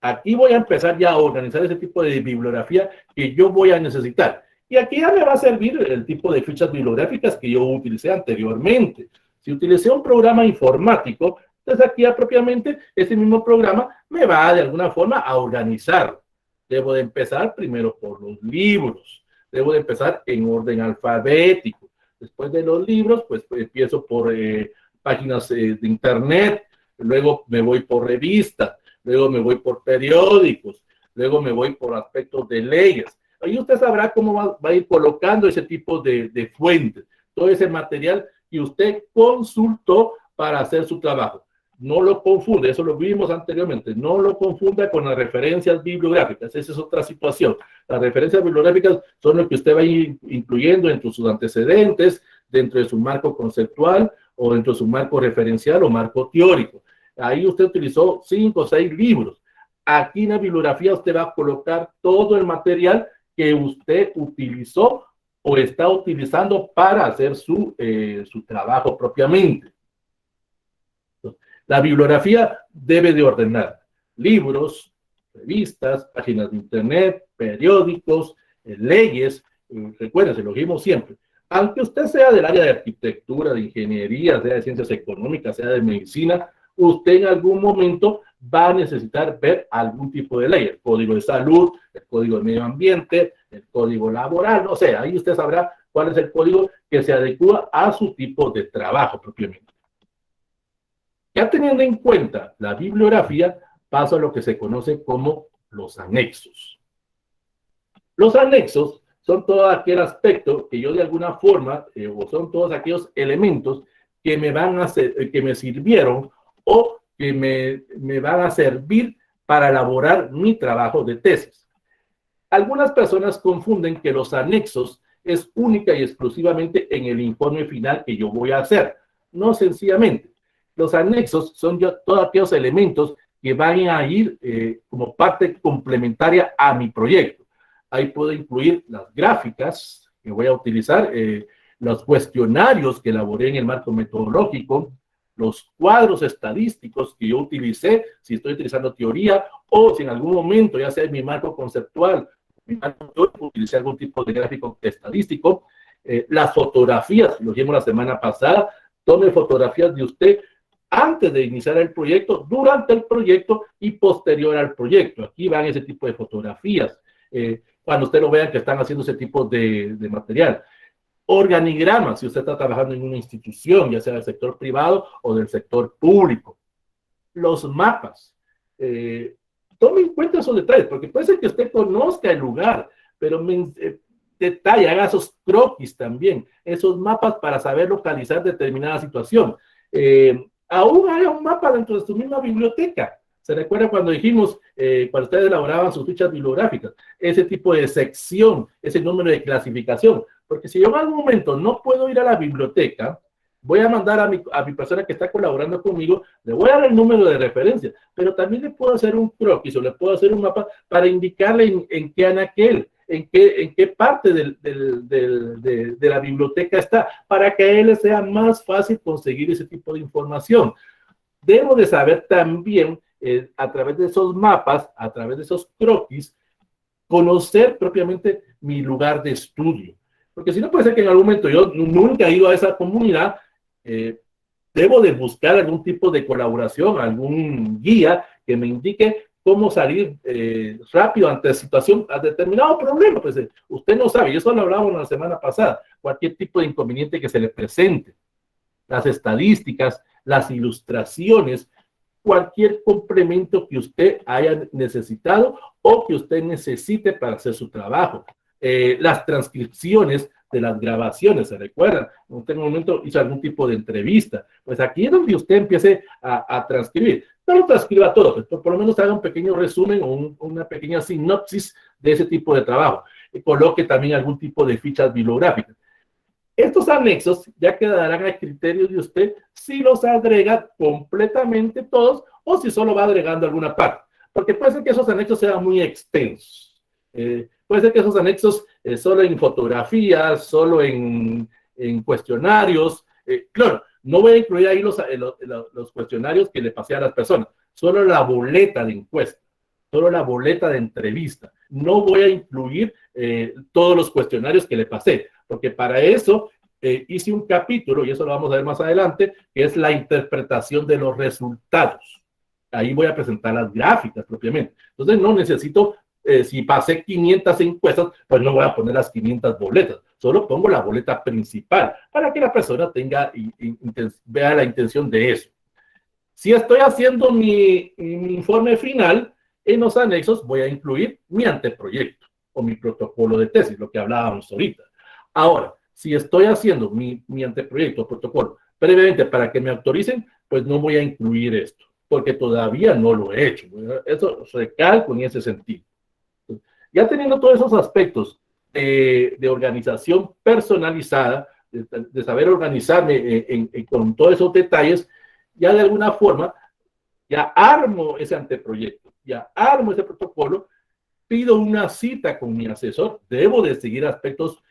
Aquí voy a empezar ya a organizar ese tipo de bibliografía que yo voy a necesitar. Y aquí ya me va a servir el tipo de fichas bibliográficas que yo utilicé anteriormente. Si utilicé un programa informático, entonces aquí ya propiamente ese mismo programa me va de alguna forma a organizar. Debo de empezar primero por los libros. Debo de empezar en orden alfabético. Después de los libros, pues empiezo por páginas de internet. Luego me voy por revistas. Luego me voy por periódicos. Luego me voy por aspectos de leyes. Ahí usted sabrá cómo va a ir colocando ese tipo de fuentes. Todo ese material que usted consultó para hacer su trabajo. No lo confunde, eso lo vimos anteriormente, no lo confunda con las referencias bibliográficas, esa es otra situación. Las referencias bibliográficas son lo que usted va a ir incluyendo entre sus antecedentes, dentro de su marco conceptual o dentro de su marco referencial o marco teórico. Ahí usted utilizó 5 o 6 libros. Aquí en la bibliografía usted va a colocar todo el material que usted utilizó o está utilizando para hacer su trabajo propiamente. La bibliografía debe de ordenar libros, revistas, páginas de internet, periódicos, leyes. Recuerden, lo dijimos siempre. Aunque usted sea del área de arquitectura, de ingeniería, sea de ciencias económicas, sea de medicina, usted en algún momento va a necesitar ver algún tipo de ley, el código de salud, el código de medio ambiente, el código laboral, no sé, ahí usted sabrá cuál es el código que se adecua a su tipo de trabajo propiamente. Ya teniendo en cuenta la bibliografía, paso a lo que se conoce como los anexos. Los anexos son todo aquel aspecto que yo de alguna forma, o son todos aquellos elementos que me van a hacer, que me sirvieron o que me van a servir para elaborar mi trabajo de tesis. Algunas personas confunden que los anexos es única y exclusivamente en el informe final que yo voy a hacer. No, sencillamente. Los anexos son todos aquellos elementos que van a ir como parte complementaria a mi proyecto. Ahí puedo incluir las gráficas que voy a utilizar, los cuestionarios que elaboré en el marco metodológico, los cuadros estadísticos que yo utilicé, si estoy utilizando teoría o si en algún momento, ya sea en mi marco conceptual, mi marco teórico, utilicé algún tipo de gráfico estadístico, las fotografías, lo vimos la semana pasada, tome fotografías de usted antes de iniciar el proyecto, durante el proyecto y posterior al proyecto. Aquí van ese tipo de fotografías, cuando usted lo vea que están haciendo ese tipo de material. Organigramas, si usted está trabajando en una institución, ya sea del sector privado o del sector público. Los mapas. Tome en cuenta esos detalles, porque puede ser que usted conozca el lugar, pero detalle, haga esos croquis también, esos mapas para saber localizar determinada situación. Aún hay un mapa dentro de su misma biblioteca. ¿Se recuerda cuando dijimos, cuando ustedes elaboraban sus fichas bibliográficas, ese tipo de sección, ese número de clasificación? Porque si yo en algún momento no puedo ir a la biblioteca, voy a mandar a mi persona que está colaborando conmigo, le voy a dar el número de referencia, pero también le puedo hacer un croquis o le puedo hacer un mapa para indicarle en qué anaquel, en qué parte de la biblioteca está, para que a él le sea más fácil conseguir ese tipo de información. Debo de saber también, a través de esos mapas, a través de esos croquis, conocer propiamente mi lugar de estudio. Porque si no, puede ser que en algún momento yo nunca he ido a esa comunidad, debo de buscar algún tipo de colaboración, algún guía que me indique cómo salir rápido ante situación, a determinado problema. Pues usted no sabe, yo solo hablábamos la semana pasada, cualquier tipo de inconveniente que se le presente, las estadísticas, las ilustraciones, cualquier complemento que usted haya necesitado o que usted necesite para hacer su trabajo. Las transcripciones de las grabaciones, ¿se recuerdan? Usted en un momento hizo algún tipo de entrevista. Pues aquí es donde usted empiece a transcribir. No lo transcriba todo, pero por lo menos haga un pequeño resumen o una pequeña sinopsis de ese tipo de trabajo. Coloque también algún tipo de fichas bibliográficas. Estos anexos ya quedarán a criterio de usted si los agrega completamente todos o si solo va agregando alguna parte. Porque puede ser que esos anexos sean muy extensos. Puede ser que esos anexos solo en fotografías, solo en cuestionarios. Claro, no voy a incluir ahí los cuestionarios que le pasé a las personas. Solo la boleta de encuesta, solo la boleta de entrevista. No voy a incluir todos los cuestionarios que le pasé, porque para eso hice un capítulo, y eso lo vamos a ver más adelante, que es la interpretación de los resultados. Ahí voy a presentar las gráficas propiamente. Entonces no necesito, si pasé 500 encuestas, pues no voy a poner las 500 boletas, solo pongo la boleta principal para que la persona tenga vea la intención de eso. Si estoy haciendo mi informe final, en los anexos voy a incluir mi anteproyecto o mi protocolo de tesis, lo que hablábamos ahorita. Ahora, si estoy haciendo mi anteproyecto o protocolo previamente para que me autoricen, pues no voy a incluir esto, porque todavía no lo he hecho. Eso recalco en ese sentido. Ya teniendo todos esos aspectos de organización personalizada, de saber organizarme con todos esos detalles, ya de alguna forma, ya armo ese anteproyecto, ya armo ese protocolo, pido una cita con mi asesor, debo de seguir aspectos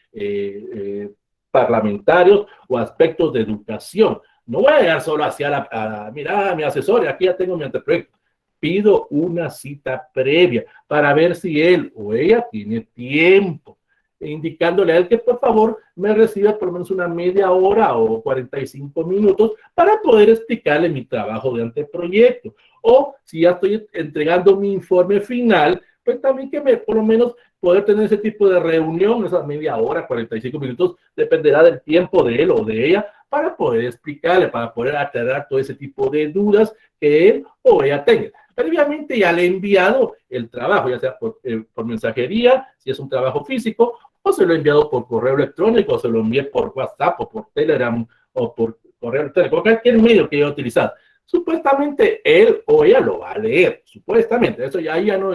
parlamentarios o aspectos de educación. No voy a llegar solo hacia mira, mi asesor, aquí ya tengo mi anteproyecto. Pido una cita previa para ver si él o ella tiene tiempo, indicándole a él que por favor me reciba por lo menos una media hora o 45 minutos para poder explicarle mi trabajo de anteproyecto. O si ya estoy entregando mi informe final, pues también que por lo menos poder tener ese tipo de reunión, esa media hora, 45 minutos, dependerá del tiempo de él o de ella, para poder explicarle, para poder aclarar todo ese tipo de dudas que él o ella tenga. Previamente ya le he enviado el trabajo, ya sea por mensajería, si es un trabajo físico, o se lo he enviado por correo electrónico, o se lo envié por WhatsApp, o por Telegram, o por correo electrónico, cualquier medio que yo he utilizado. Supuestamente él o ella lo va a leer, supuestamente. Eso ya no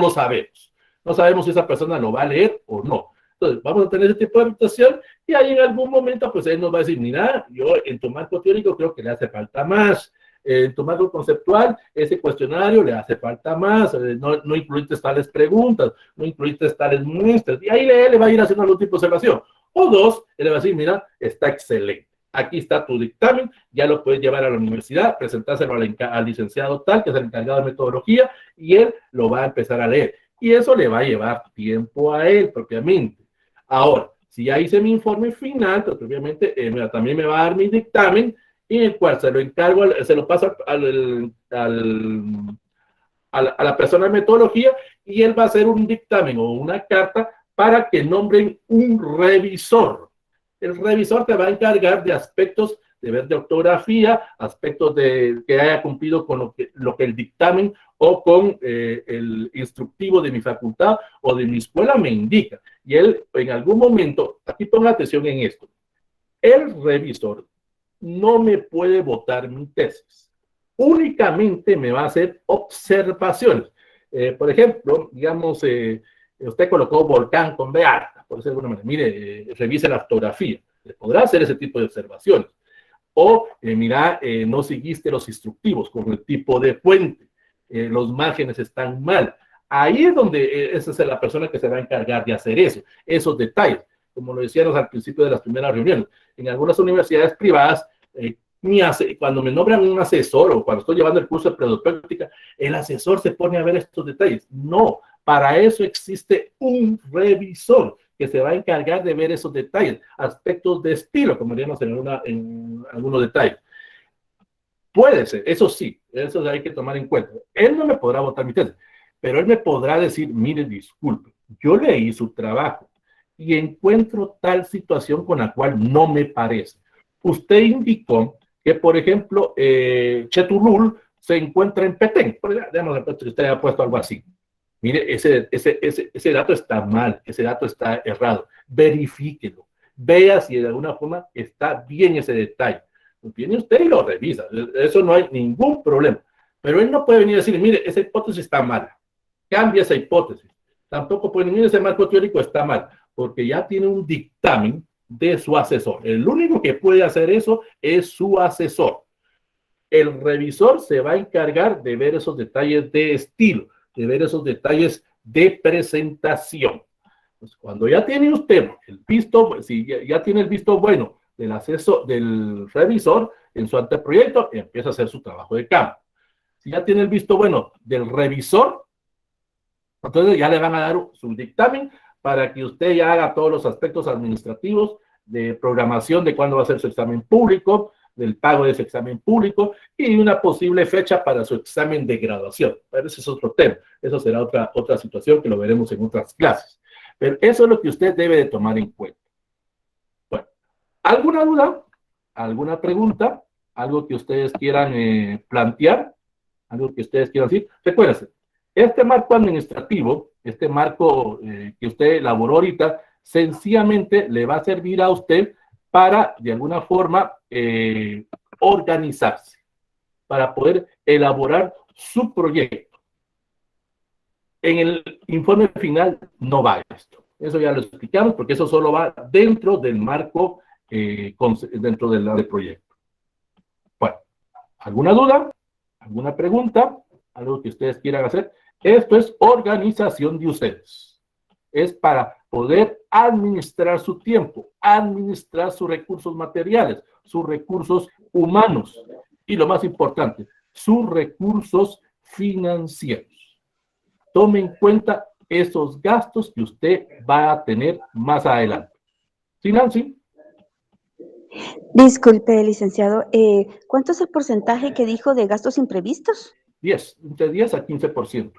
lo sabemos. No sabemos si esa persona lo va a leer o no. Entonces, vamos a tener ese tipo de anotación y ahí en algún momento, pues él nos va a decir, mira, yo en tu marco teórico creo que le hace falta más. En tu marco conceptual, ese cuestionario le hace falta más. No incluiste tales preguntas, no incluiste tales muestras. Y ahí le va a ir haciendo algún tipo de observación. O dos, él le va a decir, mira, está excelente. Aquí está tu dictamen, ya lo puedes llevar a la universidad, presentárselo al licenciado tal, que es el encargado de metodología, y él lo va a empezar a leer. Y eso le va a llevar tiempo a él propiamente. Ahora, si ya hice mi informe final, pues obviamente también me va a dar mi dictamen, en el cual se lo encargo, se lo paso a la persona de metodología y él va a hacer un dictamen o una carta para que nombren un revisor. El revisor te va a encargar de aspectos de ver de ortografía, aspectos de que haya cumplido con lo que el dictamen o con el instructivo de mi facultad o de mi escuela me indica. Y él en algún momento, aquí ponga atención en esto, el revisor no me puede votar mi tesis. Únicamente me va a hacer observaciones. Por ejemplo, digamos, usted colocó volcán con B alta, por decirlo de alguna manera. Mire, revise la ortografía. Le podrá hacer ese tipo de observaciones. O, mira, no seguiste los instructivos con el tipo de fuente. Los márgenes están mal. Ahí es donde esa es la persona que se va a encargar de hacer eso, esos detalles. Como lo decíamos al principio de las primeras reuniones. En algunas universidades privadas, cuando me nombran un asesor o cuando estoy llevando el curso de predopéutica, el asesor se pone a ver estos detalles. No, para eso existe un revisor que se va a encargar de ver esos detalles, aspectos de estilo, como diríamos en algunos detalles. Puede ser, eso sí, eso hay que tomar en cuenta. Él no me podrá votar mi tesis, pero él me podrá decir, mire, disculpe, yo leí su trabajo y encuentro tal situación con la cual no me parece. Usted indicó que, por ejemplo, Chetulul se encuentra en Petén. Digamos que usted ha puesto algo así. Mire, ese dato está mal, ese dato está errado. Verifíquelo. Vea si de alguna forma está bien ese detalle. Viene usted y lo revisa. Eso no hay ningún problema. Pero él no puede venir a decir, mire, esa hipótesis está mala. Cambia esa hipótesis. Tampoco puede venir, ese marco teórico está mal, porque ya tiene un dictamen de su asesor. El único que puede hacer eso es su asesor. El revisor se va a encargar de ver esos detalles de estilo, de ver esos detalles de presentación. Pues cuando ya tiene usted el visto, si ya tiene el visto bueno del asesor, del revisor en su anteproyecto, empieza a hacer su trabajo de campo. Si ya tiene el visto bueno del revisor, entonces ya le van a dar su dictamen para que usted ya haga todos los aspectos administrativos de programación de cuándo va a ser su examen público, del pago de ese examen público y una posible fecha para su examen de graduación. Pero ese es otro tema. Eso será otra situación que lo veremos en otras clases. Pero eso es lo que usted debe de tomar en cuenta. Bueno, ¿alguna duda? ¿Alguna pregunta? ¿Algo que ustedes quieran plantear? ¿Algo que ustedes quieran decir? Recuérdense, este marco administrativo, este marco que usted elaboró ahorita, sencillamente le va a servir a usted para, de alguna forma, organizarse, para poder elaborar su proyecto. En el informe final no va esto. Eso ya lo explicamos, porque eso solo va dentro del marco, dentro del proyecto. Bueno, ¿alguna duda? ¿Alguna pregunta? ¿Algo que ustedes quieran hacer? Esto es organización de ustedes. Es para poder administrar su tiempo, administrar sus recursos materiales, sus recursos humanos y lo más importante, sus recursos financieros. Tome en cuenta esos gastos que usted va a tener más adelante. ¿Sí, Nancy? Disculpe, licenciado, ¿cuánto es el porcentaje que dijo de gastos imprevistos? 10, entre 10 a 15%.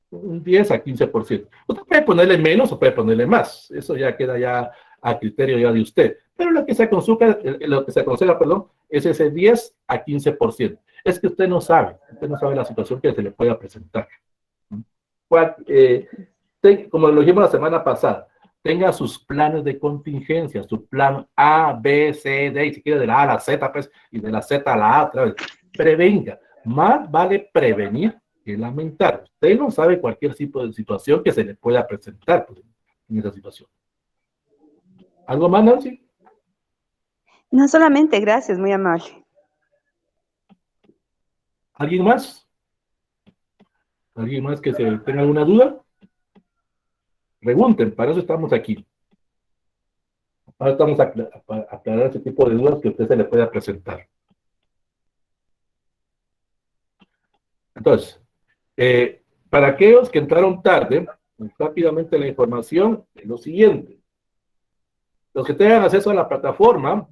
Un 10 a 15%. Usted puede ponerle menos o puede ponerle más. Eso ya queda ya a criterio ya de usted. Pero lo que se aconseja, perdón, es ese 10 a 15%. Es que usted no sabe la situación que se le pueda presentar. Como lo dijimos la semana pasada, tenga sus planes de contingencia, su plan A, B, C, D, y si quiere de la A a la Z, pues, y de la Z a la A otra vez. Prevenga. Más vale prevenir que lamentar. Usted no sabe cualquier tipo de situación que se le pueda presentar pues, en esa situación. ¿Algo más, Nancy? No, solamente, gracias, muy amable. ¿Alguien más? ¿Alguien más que tenga alguna duda? Pregunten, para eso estamos aquí. Ahora estamos a aclarar ese tipo de dudas que a usted se le pueda presentar. Entonces, para aquellos que entraron tarde, rápidamente la información es lo siguiente. Los que tengan acceso a la plataforma,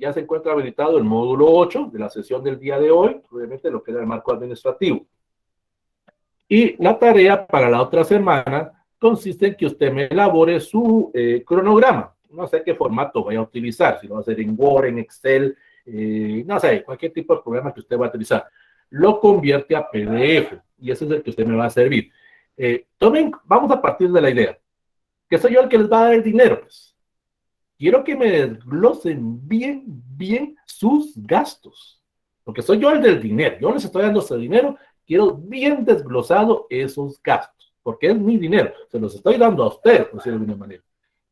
ya se encuentra habilitado el módulo 8 de la sesión del día de hoy, obviamente lo que era el marco administrativo. Y la tarea para la otra semana consiste en que usted me elabore su cronograma. No sé qué formato vaya a utilizar, si lo va a hacer en Word, en Excel, no sé, cualquier tipo de programa que usted va a utilizar. Lo convierte a PDF y ese es el que usted me va a servir. Vamos a partir de la idea, que soy yo el que les va a dar el dinero. Pues. Quiero que me desglosen bien sus gastos, porque soy yo el del dinero. Yo les estoy dando ese dinero, quiero bien desglosado esos gastos, porque es mi dinero, se los estoy dando a ustedes, por decirlo de alguna manera.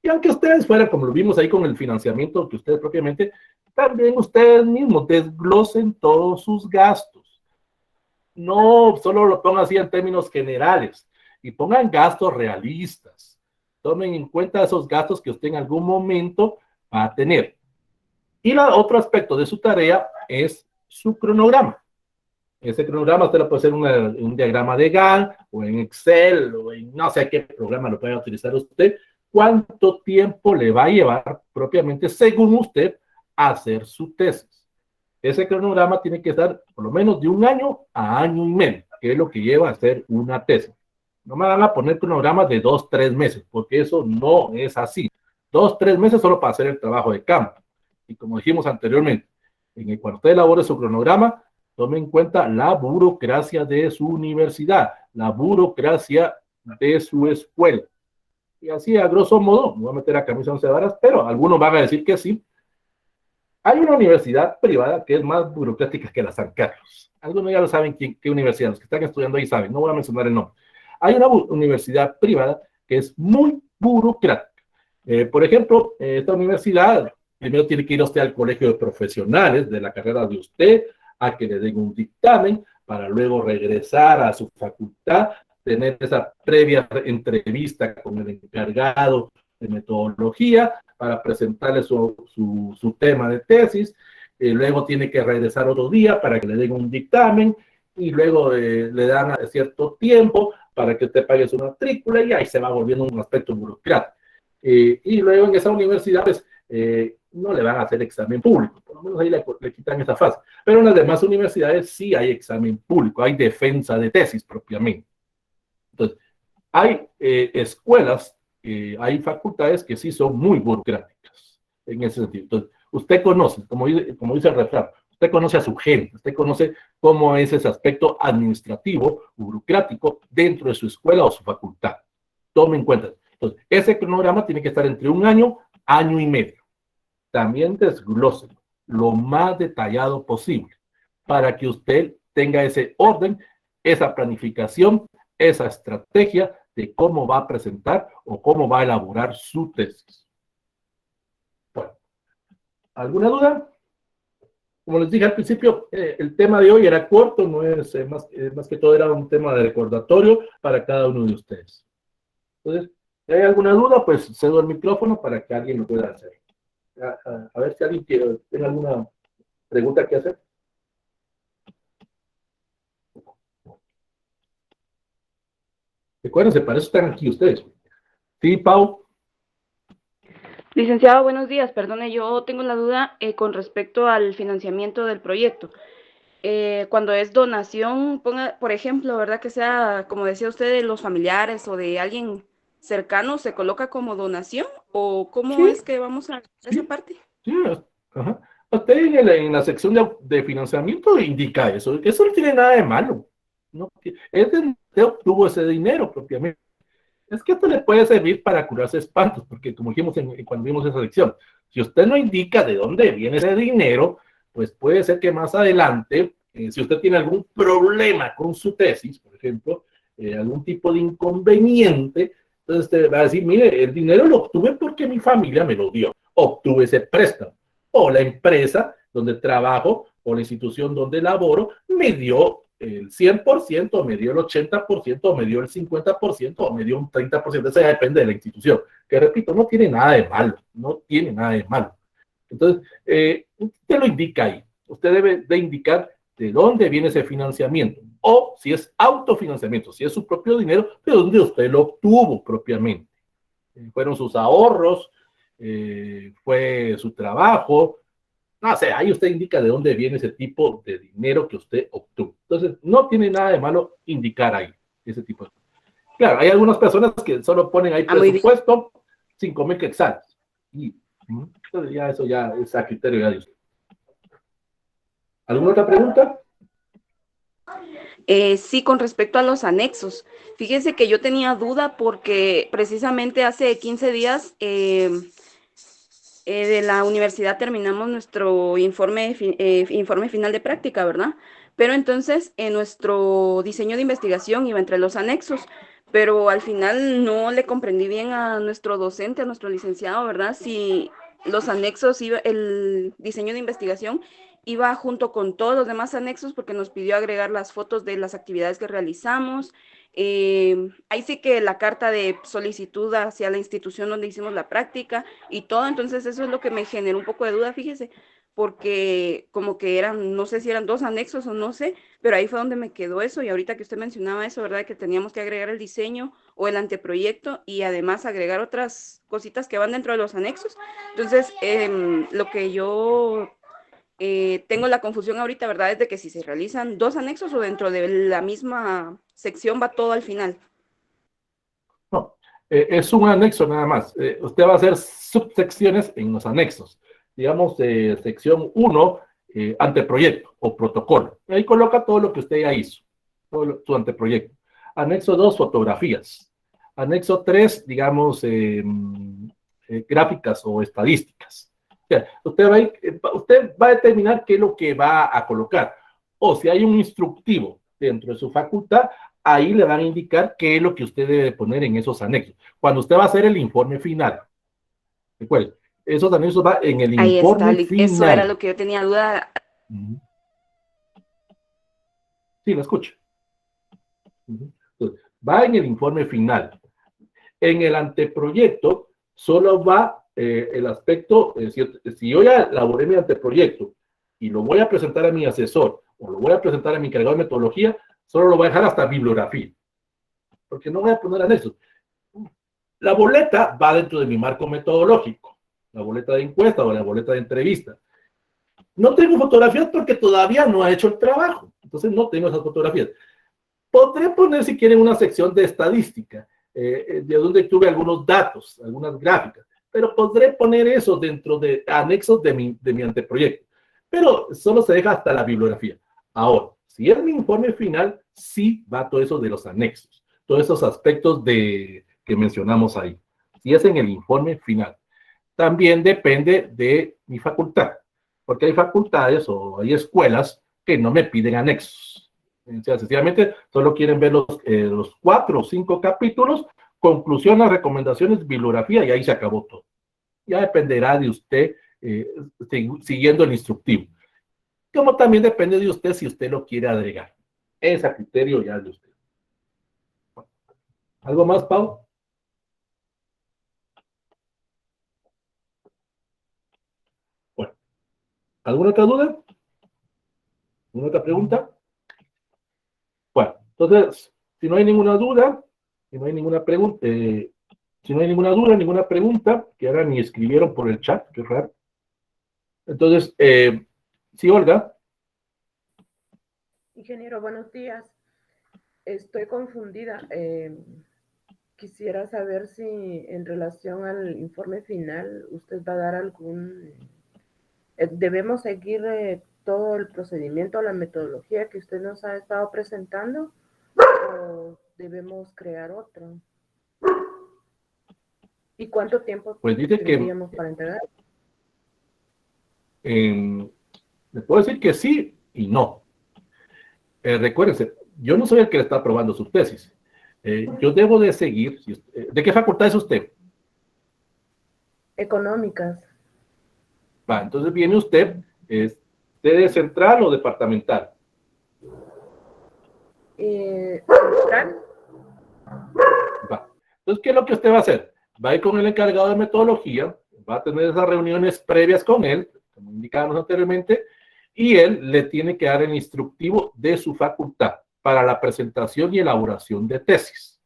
Y aunque ustedes fueran, como lo vimos ahí con el financiamiento que ustedes propiamente, también ustedes mismos desglosen todos sus gastos. No solo lo pongan así en términos generales y pongan gastos realistas. Tomen en cuenta esos gastos que usted en algún momento va a tener. Y otro aspecto de su tarea es su cronograma. Ese cronograma usted lo puede hacer en un diagrama de Gantt o en Excel o en no sé qué programa lo pueda utilizar usted. ¿Cuánto tiempo le va a llevar propiamente, según usted, a hacer su tesis? Ese cronograma tiene que estar por lo menos de 1 año a 1 año y medio, que es lo que lleva a hacer una tesis. No me van a poner cronogramas de 2, 3 meses, porque eso no es así. 2, 3 meses solo para hacer el trabajo de campo. Y como dijimos anteriormente, cuando usted elabore su cronograma, tome en cuenta la burocracia de su universidad, la burocracia de su escuela. Y así, a grosso modo, me voy a meter a camisa 11 varas, pero algunos van a decir que sí. Hay una universidad privada que es más burocrática que la San Carlos. Algunos ya lo saben qué universidad, los que están estudiando ahí saben, no voy a mencionar el nombre. Hay una universidad privada que es muy burocrática. Por ejemplo, esta universidad primero tiene que ir usted al colegio de profesionales de la carrera de usted, a que le den un dictamen, para luego regresar a su facultad, tener esa previa entrevista con el encargado de metodología para presentarle su tema de tesis, luego tiene que regresar otro día para que le den un dictamen, y luego le dan cierto tiempo para que usted pague su matrícula, y ahí se va volviendo un aspecto burocrático. Y luego en esa universidad, pues, no le van a hacer examen público, por lo menos ahí le quitan esa fase. Pero en las demás universidades sí hay examen público, hay defensa de tesis propiamente. Entonces, hay escuelas, hay facultades que sí son muy burocráticas en ese sentido. Entonces, usted conoce, como dice el refrán, usted conoce a su gente, usted conoce cómo es ese aspecto administrativo, burocrático dentro de su escuela o su facultad. Tome en cuenta. Entonces, ese cronograma tiene que estar entre 1 año, 1 año y medio. También desglóselo lo más detallado posible para que usted tenga ese orden, esa planificación, esa estrategia de cómo va a presentar o cómo va a elaborar su tesis. Bueno, ¿alguna duda? Como les dije al principio, el tema de hoy era corto, no es más que todo era un tema de recordatorio para cada uno de ustedes. Entonces, si hay alguna duda, pues cedo el micrófono para que alguien lo pueda hacer. A ver si alguien tiene alguna pregunta que hacer. Recuérdense, para eso están aquí ustedes. Sí, Pau. Licenciado, buenos días. Perdone, yo tengo la duda con respecto al financiamiento del proyecto. Cuando es donación, ponga, por ejemplo, ¿verdad? Que sea, como decía usted, de los familiares o de alguien cercano, ¿se coloca como donación? ¿O cómo Sí, es que vamos a esa sí, parte? sí. Ajá. Usted en la sección de financiamiento indica eso. Eso no tiene nada de malo. No, es de usted obtuvo ese dinero propiamente. Es que esto le puede servir para curarse espantos, porque como dijimos cuando vimos esa sección, si usted no indica de dónde viene ese dinero, pues puede ser que más adelante, si usted tiene algún problema con su tesis, por ejemplo, algún tipo de inconveniente, entonces usted va a decir, mire, el dinero lo obtuve porque mi familia me lo dio, obtuve ese préstamo, o la empresa donde trabajo, o la institución donde laboro, me dio el 100%, me dio el 80%, me dio el 50%, o me dio un 30%, eso ya depende de la institución, que repito, no tiene nada de malo, no tiene nada de malo. Entonces, usted lo indica ahí, usted debe de indicar de dónde viene ese financiamiento, o si es autofinanciamiento, si es su propio dinero, de dónde usted lo obtuvo propiamente. Fueron sus ahorros, fue su trabajo, No sé, ahí usted indica de dónde viene ese tipo de dinero que usted obtuvo. Entonces, no tiene nada de malo indicar ahí ese tipo de cosas. Claro, hay algunas personas que solo ponen ahí Muy bien. presupuesto, 5,000 quetzales. Y entonces ya eso ya es a criterio ya de usted. ¿Alguna otra pregunta? Sí, con respecto a los anexos. Fíjese que yo tenía duda porque precisamente hace 15 días de la universidad terminamos nuestro informe final de práctica, ¿verdad? Pero entonces en nuestro diseño de investigación iba entre los anexos, pero al final no le comprendí bien a nuestro docente, a nuestro licenciado, ¿verdad? Si los anexos, el diseño de investigación iba junto con todos los demás anexos porque nos pidió agregar las fotos de las actividades que realizamos. Ahí sí que la carta de solicitud hacia la institución donde hicimos la práctica y todo, entonces eso es lo que me generó un poco de duda, fíjese, porque como que eran, no sé si eran 2 anexos o no sé, pero ahí fue donde me quedó eso y ahorita que usted mencionaba eso, ¿verdad? Que teníamos que agregar el diseño o el anteproyecto y además agregar otras cositas que van dentro de los anexos. Entonces, lo que yo tengo la confusión ahorita, ¿verdad? Es de que si se realizan 2 anexos o dentro de la misma sección va todo al final. No, es un anexo nada más. Usted va a hacer subsecciones en los anexos. Digamos, sección 1, anteproyecto o protocolo. Ahí coloca todo lo que usted ya hizo, todo su anteproyecto. Anexo 2, fotografías. Anexo 3, digamos, gráficas o estadísticas. O sea, usted va a determinar qué es lo que va a colocar. O si hay un instructivo dentro de su facultad, ahí le van a indicar qué es lo que usted debe poner en esos anexos. Cuando usted va a hacer el informe final, recuerde, esos anexos va en el Ahí está, informe eso era final. lo que yo tenía duda. Sí, lo escucho. Entonces, va en el informe final. En el anteproyecto solo va el aspecto, si yo ya elaboré mi anteproyecto y lo voy a presentar a mi asesor o lo voy a presentar a mi encargado de metodología, solo lo voy a dejar hasta bibliografía, porque no voy a poner anexos. La boleta va dentro de mi marco metodológico, la boleta de encuesta o la boleta de entrevista. No tengo fotografías porque todavía no he hecho el trabajo, entonces no tengo esas fotografías. Podré poner, si quieren, una sección de estadística, de donde tuve algunos datos, algunas gráficas, pero podré poner eso dentro de anexos de mi anteproyecto. Pero solo se deja hasta la bibliografía. Ahora, si es mi informe final, sí va todo eso de los anexos, todos esos aspectos que mencionamos ahí. Si es en el informe final. También depende de mi facultad, porque hay facultades o hay escuelas que no me piden anexos. O sea, sencillamente solo quieren ver los 4 o 5 capítulos, conclusiones, recomendaciones, bibliografía, y ahí se acabó todo. Ya dependerá de usted siguiendo el instructivo. Como también depende de usted si usted lo quiere agregar. Es a criterio ya de usted. ¿Algo más, Pau? Bueno, ¿alguna otra duda? ¿Alguna otra pregunta? Bueno, entonces, si no hay ninguna duda, si no hay ninguna pregunta, si no hay ninguna duda, ninguna pregunta, que ahora ni escribieron por el chat, qué raro. Entonces, sí, Olga. Ingeniero, buenos días. Estoy confundida. Quisiera saber si en relación al informe final usted va a dar algún... ¿Debemos seguir todo el procedimiento, la metodología que usted nos ha estado presentando o debemos crear otro? ¿Y cuánto tiempo Pues dice tendríamos para entregar? Le puedo decir que sí y no. Recuérdense, yo no soy el que le está aprobando sus tesis. Yo debo de seguir. ¿De qué facultad es usted? Económicas. Va, entonces viene usted, ¿sede central o departamental? ¿Central? Va. Entonces, ¿qué es lo que usted va a hacer? Va a ir con el encargado de metodología, va a tener esas reuniones previas con él, como indicábamos anteriormente, y él le tiene que dar el instructivo de su facultad para la presentación y elaboración de tesis.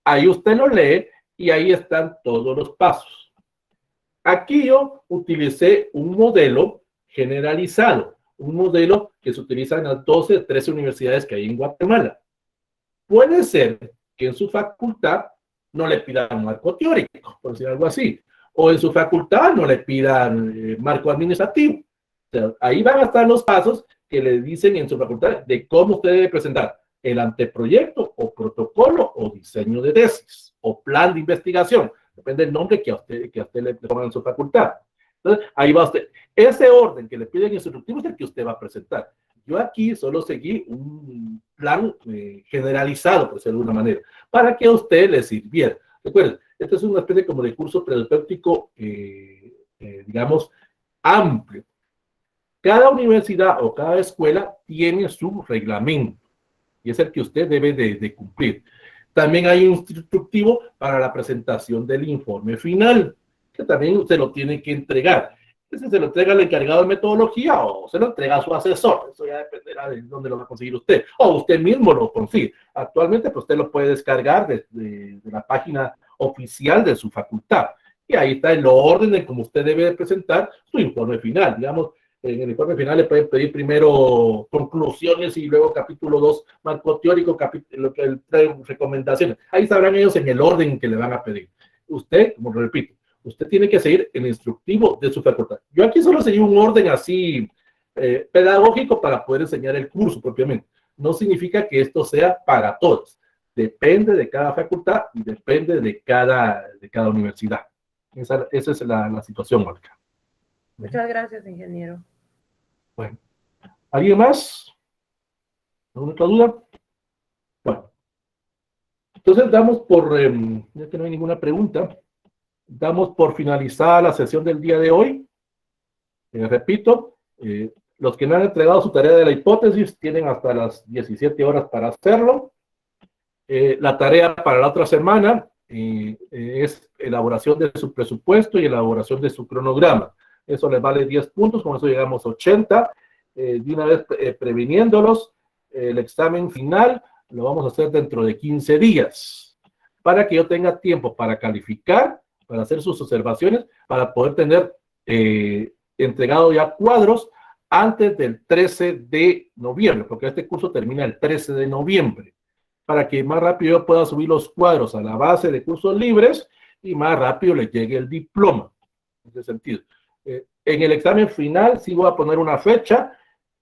Ahí usted lo lee y ahí están todos los pasos. Aquí yo utilicé un modelo generalizado, un modelo que se utiliza en las 12, 13 universidades que hay en Guatemala. Puede ser que en su facultad no le pidan un marco teórico, por decir algo así, o en su facultad no le pidan marco administrativo. O sea, ahí van a estar los pasos que le dicen en su facultad de cómo usted debe presentar el anteproyecto o protocolo o diseño de tesis o plan de investigación. Depende del nombre que a usted le pongan en su facultad. Entonces, ahí va usted. Ese orden que le piden instructivo es el que usted va a presentar. Yo aquí solo seguí un plan generalizado, por decirlo de alguna manera, para que a usted le sirviera. Recuerden, esto es una especie como de curso propedéutico, digamos, amplio. Cada universidad o cada escuela tiene su reglamento y es el que usted debe de cumplir. También hay un instructivo para la presentación del informe final, que también usted lo tiene que entregar. Ese se lo entrega al encargado de metodología o se lo entrega a su asesor. Eso ya dependerá de dónde lo va a conseguir usted. O usted mismo lo consigue. Actualmente, pues, usted lo puede descargar de la página oficial de su facultad. Y ahí está el orden en cómo usted debe presentar su informe final. Digamos, en el informe final le pueden pedir primero conclusiones y luego capítulo 2, marco teórico, capítulo 3, recomendaciones. Ahí sabrán ellos en el orden que le van a pedir. Usted, como repito, usted tiene que seguir el instructivo de su facultad. Yo aquí solo seguí un orden así pedagógico para poder enseñar el curso propiamente. No significa que esto sea para todos. Depende de cada facultad y depende de cada universidad. Esa es la situación, Olga. Muchas gracias, ingeniero. Bueno, ¿alguien más? ¿Alguna otra duda? Bueno, entonces damos por, ya que no hay ninguna pregunta, damos por finalizada la sesión del día de hoy. Repito, los que no han entregado su tarea de la hipótesis tienen hasta las 17 horas para hacerlo. La tarea para la otra semana es elaboración de su presupuesto y elaboración de su cronograma. Eso les vale 10 puntos, con eso llegamos a 80. De una vez previniéndolos, el examen final lo vamos a hacer dentro de 15 días, para que yo tenga tiempo para calificar, para hacer sus observaciones, para poder tener entregado ya cuadros antes del 13 de noviembre, porque este curso termina el 13 de noviembre, para que más rápido yo pueda subir los cuadros a la base de cursos libres y más rápido le llegue el diploma. En ese sentido. En el examen final sí voy a poner una fecha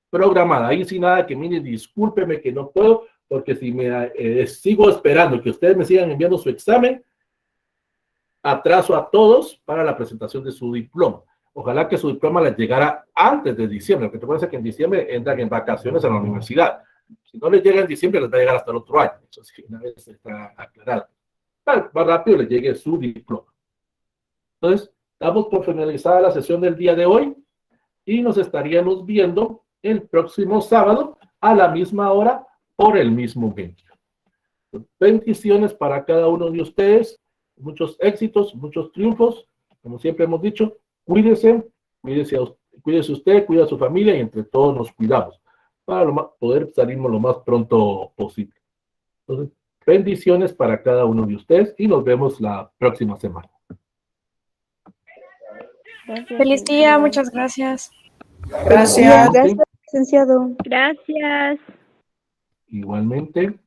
programada. Ahí sí nada que, mire, discúlpeme que no puedo, porque si me sigo esperando que ustedes me sigan enviando su examen, atraso a todos para la presentación de su diploma. Ojalá que su diploma les llegara antes de diciembre, porque te parece que en diciembre entran en vacaciones a la universidad. Si no les llega en diciembre, les va a llegar hasta el otro año. Eso sí, una vez está aclarado. Más rápido les llegue su diploma. Entonces, damos por finalizada la sesión del día de hoy y nos estaríamos viendo el próximo sábado a la misma hora por el mismo medio. Bendiciones para cada uno de ustedes, muchos éxitos, muchos triunfos. Como siempre hemos dicho, cuídese usted, cuida a su familia y entre todos nos cuidamos para poder salirnos lo más pronto posible. Entonces, bendiciones para cada uno de ustedes y nos vemos la próxima semana. Gracias, feliz día, muchas gracias. Gracias, licenciado. Gracias. Igualmente.